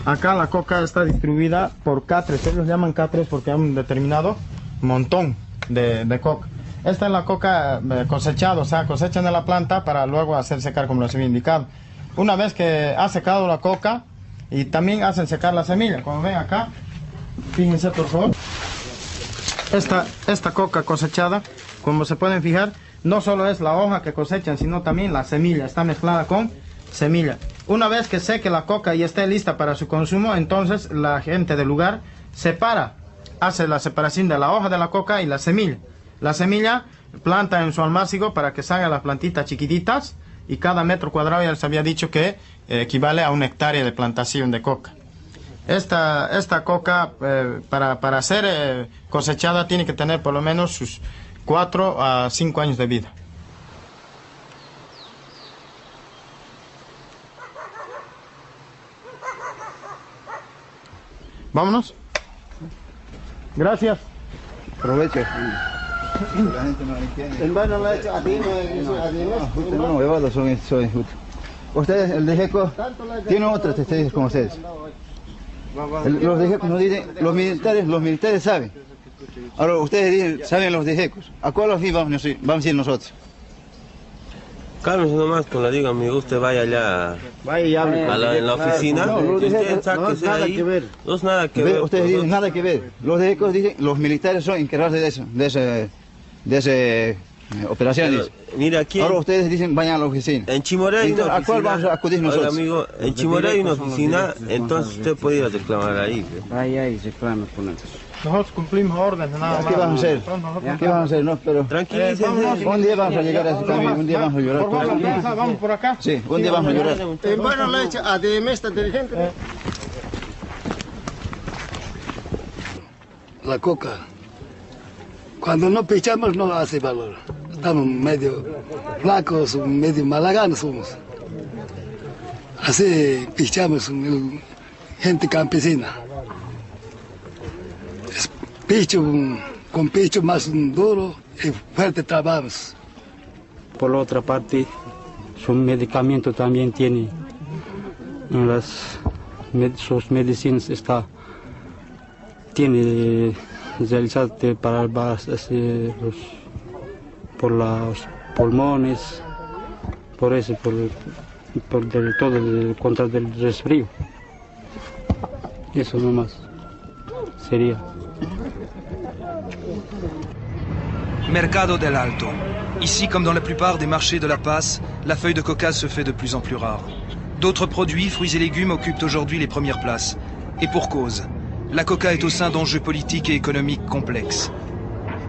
acá la coca está distribuida por catres. Ellos llaman catres porque hay un determinado montón de coca. Esta es la coca cosechada, o sea, cosechan de la planta para luego hacer secar como les había indicado. Una vez que ha secado la coca, y también hacen secar la semilla. Como ven acá, fíjense por favor. Esta coca cosechada, como se pueden fijar, no solo es la hoja que cosechan, sino también la semilla. Está mezclada con semilla. Una vez que seque la coca y esté lista para su consumo, entonces la gente del lugar separa, hace la separación de la hoja de la coca y la semilla. La semilla planta en su almácigo para que salgan las plantitas chiquititas, y cada metro cuadrado ya les había dicho que equivale a 1 hectárea de plantación de coca. Esta coca para ser cosechada tiene que tener por lo menos sus 4 a 5 años de vida. Vámonos. Gracias. Aprovecho. La gente no entiende. En vano lo ha hecho a ti, no, huevados son. Ustedes, el de GECO, tienen otras estrategias como ustedes. Los de GECO nos dicen, los militares saben. Ahora ustedes dicen, saben los de GECO. ¿A cuál fin vamos a ir nosotros? Cálmese nomás con la diga, amigo, usted vaya allá vaya y hable en la oficina. No, usted sáquese nada ahí. que ver. No es nada que ver. Ustedes dicen nada que ver. Los de GECO dicen, los militares son encargados de esa operación. Mira aquí. Ahora ustedes dicen, vayan a la oficina. En Chimoré hay una oficina. ¿A cuál vamos a acudir nosotros? Oiga, amigo, en Chimoré hay una oficina, entonces usted puede ir a reclamar ahí. Vaya y reclama con eso. Nosotros cumplimos órdenes, nada más. ¿Qué vamos a hacer? ¿Qué vamos a hacer? No, pero tranquilícense. Un día vamos a llegar a ese camino, un día vamos a llorar. Por favor, la plaza, vamos por acá. Sí, un día vamos a llorar. En vano lo ha hecho a esta dirigente. La coca, cuando no pichamos no hace valor. Estamos medio flacos, medio malaganos somos. Así pichamos gente campesina. Es picho, con picho más duro y fuerte trabajamos. Por la otra parte, su medicamento también tiene, sus medicinas tiene realizadas para por los pulmones, por eso, por todo el contra del resfrío. Eso nomás sería. Mercado del Alto. Ici, comme dans la plupart des marchés de La Paz, la feuille de coca se fait de plus en plus rare. D'autres produits, fruits et légumes, occupent aujourd'hui les premières places. Et pour cause. La coca est au sein d'enjeux politiques et économiques complexes.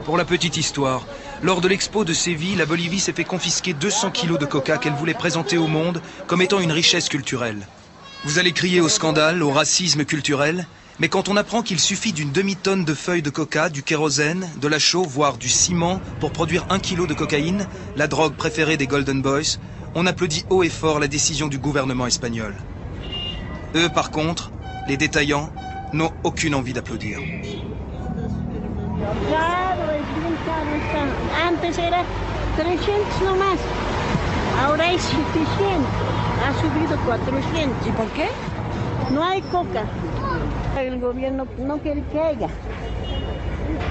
Pour la petite histoire, lors de l'expo de Séville, la Bolivie s'est fait confisquer 200 kilos de coca qu'elle voulait présenter au monde comme étant une richesse culturelle. Vous allez crier au scandale, au racisme culturel, mais quand on apprend qu'il suffit d'une demi-tonne de feuilles de coca, du kérosène, de la chaux, voire du ciment pour produire 1 kilo de cocaïne, la drogue préférée des Golden Boys, on applaudit haut et fort la décision du gouvernement espagnol. Eux, par contre, les détaillants, n'ont aucune envie d'applaudir. Claro, es bien caro. Antes era 300 nomás, ahora es 700, ha subido 400. ¿Y por qué? No hay coca. El gobierno no quiere que haya.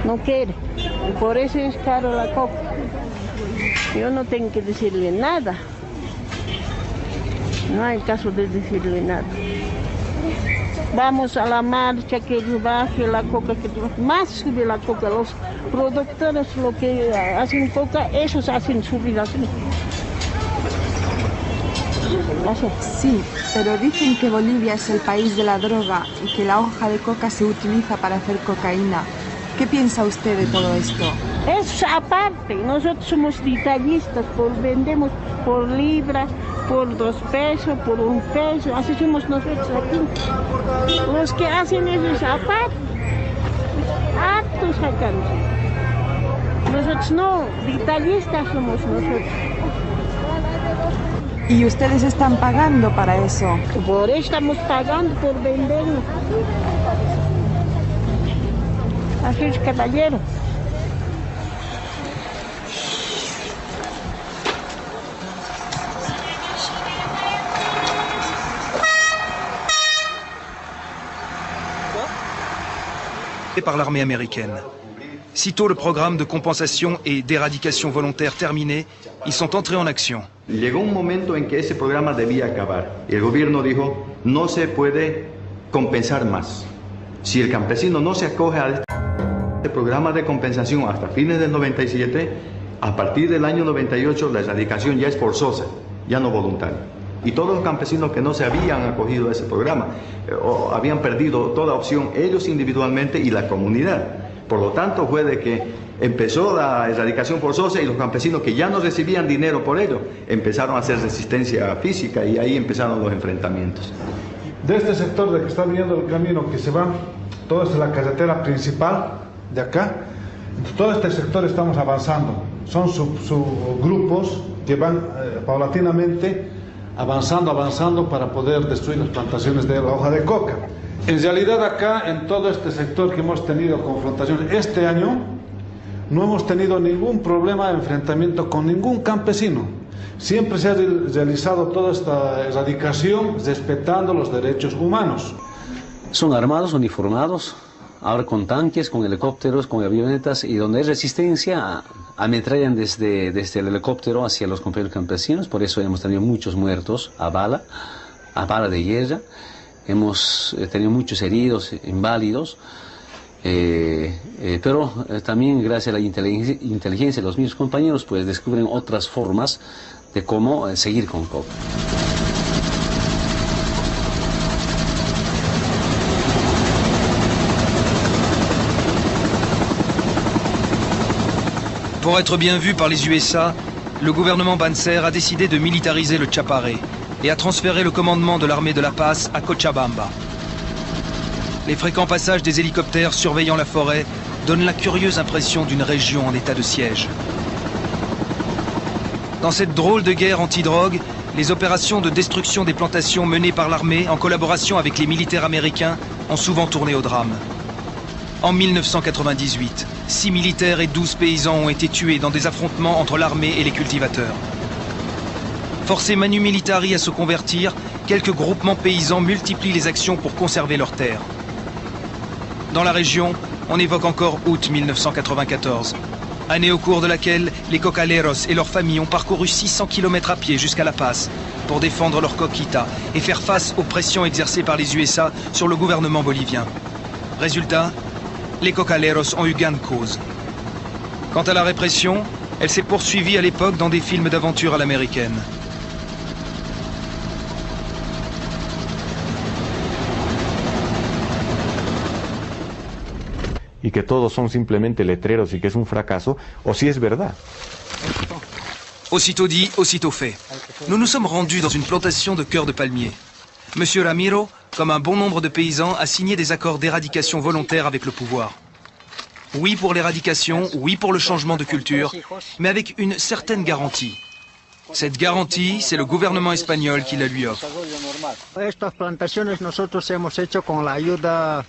No quiere. Y por eso es caro la coca. Yo no tengo que decirle nada. No hay caso de decirle nada. Vamos a la marcha, que baje la coca, que más sube la coca. Los productores, lo que hacen coca, esos hacen subir así. Sí, pero dicen que Bolivia es el país de la droga y que la hoja de coca se utiliza para hacer cocaína. ¿Qué piensa usted de todo esto? Es aparte, nosotros somos detallistas, vendemos por libra, por 2 pesos, por 1 peso, así somos nosotros aquí. Los que hacen eso es aparte, hartos sacamos. Nosotros no, detallistas somos nosotros. ¿Y ustedes están pagando para eso? Por eso estamos pagando por venderlo. Así es, caballero. Par l'armée américaine. Sitôt le programme de compensation et d'éradication volontaire terminé, ils sont entrés en action. Llegó un momento en que ese programa debía acabar y el gobierno dijo, no se puede compensar más. Si el campesino no se acoge a este programa de compensación hasta fines del 97, a partir del año 98 la erradicación ya es forzosa, ya no voluntaria. Y todos los campesinos que no se habían acogido a ese programa o habían perdido toda opción, ellos individualmente y la comunidad. Por lo tanto, fue de que empezó la erradicación forzosa y los campesinos que ya no recibían dinero por ello empezaron a hacer resistencia física y ahí empezaron los enfrentamientos. De este sector de que está viniendo el camino que se va, toda esta es la carretera principal de acá, todo este sector estamos avanzando. Son subgrupos que van paulatinamente avanzando para poder destruir las plantaciones de la hoja de coca. En realidad acá, en todo este sector que hemos tenido confrontaciones, este año no hemos tenido ningún problema de enfrentamiento con ningún campesino. Siempre se ha realizado toda esta erradicación respetando los derechos humanos. Son armados, uniformados, ahora con tanques, con helicópteros, con avionetas, y donde hay resistencia ametrallan desde el helicóptero hacia los compañeros campesinos. Por eso hemos tenido muchos muertos a bala de guerra. Hemos tenido muchos heridos, inválidos, pero también gracias a la inteligencia de los mismos compañeros pues descubren otras formas de cómo seguir con coca. Pour être bien vu par les USA, le gouvernement Banzer a décidé de militariser le Chapare et a transféré le commandement de l'armée de la Paz à Cochabamba. Les fréquents passages des hélicoptères surveillant la forêt donnent la curieuse impression d'une région en état de siège. Dans cette drôle de guerre anti-drogue, les opérations de destruction des plantations menées par l'armée en collaboration avec les militaires américains ont souvent tourné au drame. En 1998, 6 militaires et 12 paysans ont été tués dans des affrontements entre l'armée et les cultivateurs. Forcés manu militari à se convertir, quelques groupements paysans multiplient les actions pour conserver leurs terres. Dans la région, on évoque encore août 1994, année au cours de laquelle les cocaleros et leurs familles ont parcouru 600 km à pied jusqu'à La Paz pour défendre leur coquita et faire face aux pressions exercées par les USA sur le gouvernement bolivien. Résultat, les cocaleros ont eu gain de cause. Quant à la répression, elle s'est poursuivie à l'époque dans des films d'aventure à l'américaine. Y que todos son simplemente letreros y que es un fracaso, o si es verdad. Aussitôt dit, aussitôt fait. Nous nous sommes rendus dans une plantation de cœur de palmier. Monsieur Ramiro, comme un bon nombre de paysans, a signé des accords d'éradication volontaire avec le pouvoir. Oui pour l'éradication, oui pour le changement de culture, mais avec une certaine garantie. Cette garantie, c'est le gouvernement espagnol qui la lui offre. Estas plantaciones nosotros hemos hecho con la ayuda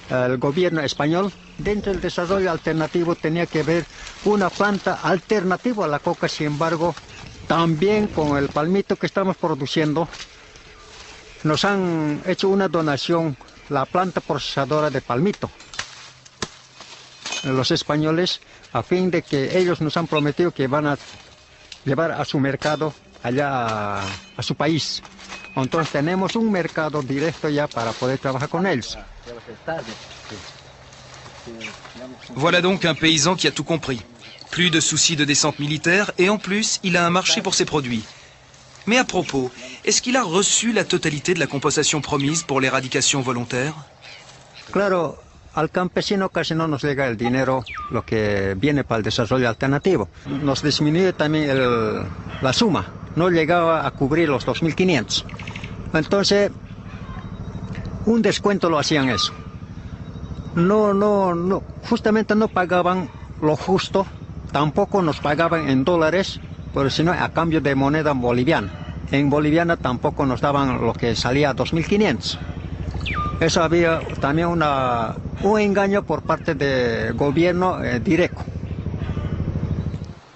del gobierno español. Dentro del desarrollo alternativo tenía que haber una planta alternativa a la coca, sin embargo, también con el palmito que estamos produciendo, nos han hecho una donación, la planta procesadora de palmito. Los españoles, a fin de que ellos nos han prometido que van a llevar a su mercado allá a su país. Entonces tenemos un mercado directo ya para poder trabajar con ellos. Voilà donc un paysan qui a tout compris. Plus de soucis de descente militaire et en plus, il a un marché pour ses produits. Mais à propos, est-ce qu'il a reçu la totalité de la compensation promise pour l'éradication volontaire? Claro, al campesino casi no nos llega el dinero, lo que viene para el desarrollo alternativo. Nos disminuye también la suma, no llegaba a cubrir los 2.500. Entonces, un descuento lo hacían eso. No, justamente no pagaban lo justo, tampoco nos pagaban en dólares, pero sino a cambio de moneda boliviana. En boliviana tampoco nos daban lo que salía a 2.500. Eso había también un engaño por parte del gobierno directo.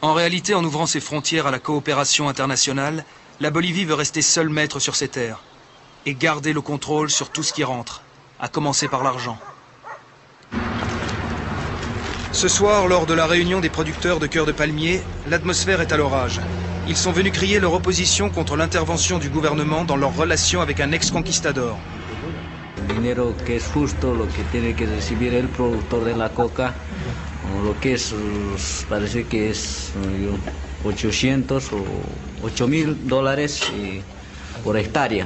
En réalité, en ouvrant ses frontières à la coopération internationale, la Bolivie veut rester seule maître sur ses terres et garder le contrôle sur tout ce qui rentre, à commencer par l'argent. Ce soir, lors de la réunion des producteurs de cœur de palmier, l'atmosphère est à l'orage. Ils sont venus crier leur opposition contre l'intervention du gouvernement dans leur relation avec un ex-conquistador. El dinero que es justo, lo que tiene que recibir el productor de la coca, lo que es, parece que es 800 o 8.000 dólares por hectárea.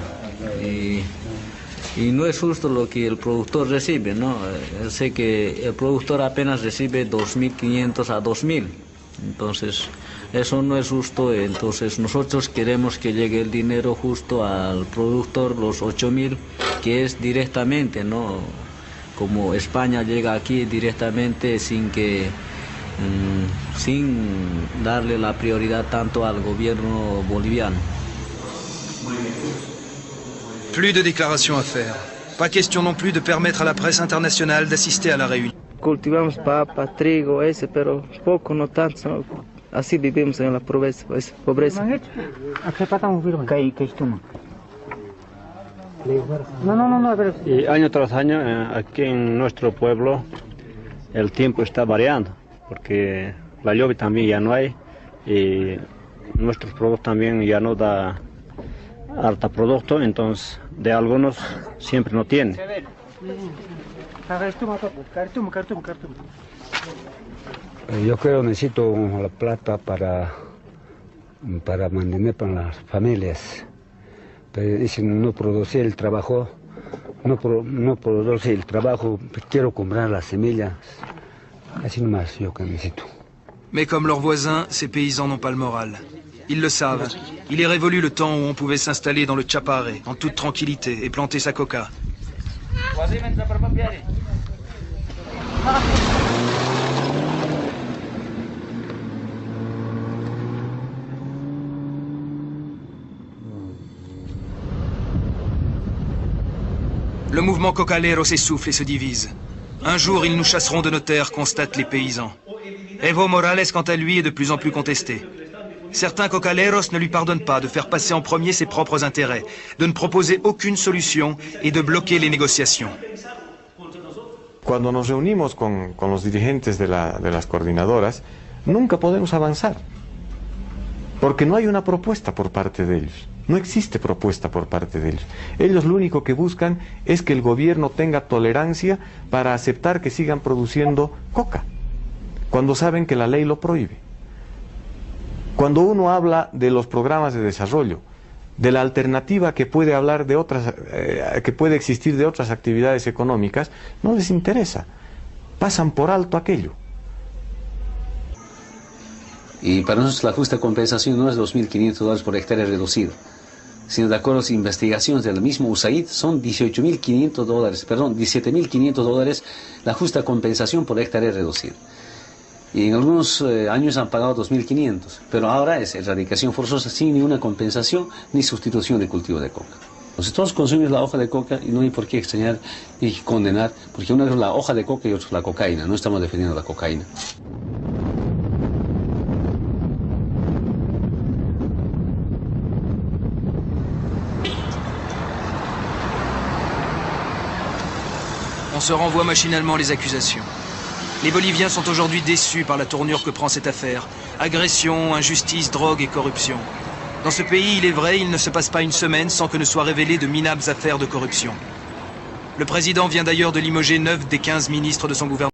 Y no es justo lo que el productor recibe, ¿no? Yo sé que el productor apenas recibe 2.500 a 2.000, entonces eso no es justo. Entonces nosotros queremos que llegue el dinero justo al productor, los 8.000, que es directamente, ¿no? Como España llega aquí directamente sin darle la prioridad tanto al gobierno boliviano. Plus de déclarations à faire. Pas question non plus de permettre à la presse internationale d'assister à la réunion. Cultivamos papa, trigo, pero poco, no tanto, ¿no? Así vivimos en la pobreza. Y año tras año, aquí en nuestro pueblo, el tiempo está variando, porque la lluvia también ya no hay, y nuestros productos también ya no da harta producto, entonces de algunos siempre no tiene. Yo creo que necesito la plata para mantener para las familias. Pero dicen no producir el trabajo, no producir el trabajo, quiero comprar las semillas. Así nomás yo que necesito. Mais comme leurs voisins, ces paysans n'ont pas le moral. Ils le savent. Il est révolu le temps où on pouvait s'installer dans le Chapare, en toute tranquillité, et planter sa coca. Le mouvement cocalero s'essouffle et se divise. Un jour, ils nous chasseront de nos terres, constatent les paysans. Evo Morales, quant à lui, est de plus en plus contesté. Certains cocaleros ne lui pardonnent pas de faire passer en premier ses propres intérêts, de ne proposer aucune solution et de bloquer les négociations. Cuando nos reunimos con los dirigentes de las coordinadoras, nunca podemos avanzar, porque no hay una propuesta por parte de ellos. No existe propuesta por parte de ellos. Ellos lo único que buscan es que el gobierno tenga tolerancia para aceptar que sigan produciendo coca, cuando saben que la ley lo prohíbe. Cuando uno habla de los programas de desarrollo, de la alternativa que puede hablar de otras, que puede existir de otras actividades económicas, no les interesa. Pasan por alto aquello. Y para nosotros la justa compensación no es $2.500 por hectárea reducido, sino de acuerdo a las investigaciones del mismo USAID son $17.500 la justa compensación por hectárea reducida. Y en algunos años han pagado 2.500, pero ahora es erradicación forzosa sin ninguna compensación ni sustitución de cultivo de coca. Entonces todos consumimos la hoja de coca y no hay por qué extrañar y condenar, porque una es la hoja de coca y otra es la cocaína, no estamos defendiendo la cocaína. On se renvoie machinalement les accusations. Les Boliviens sont aujourd'hui déçus par la tournure que prend cette affaire. Agression, injustice, drogue et corruption. Dans ce pays, il est vrai, il ne se passe pas une semaine sans que ne soient révélées de minables affaires de corruption. Le président vient d'ailleurs de limoger 9 des 15 ministres de son gouvernement.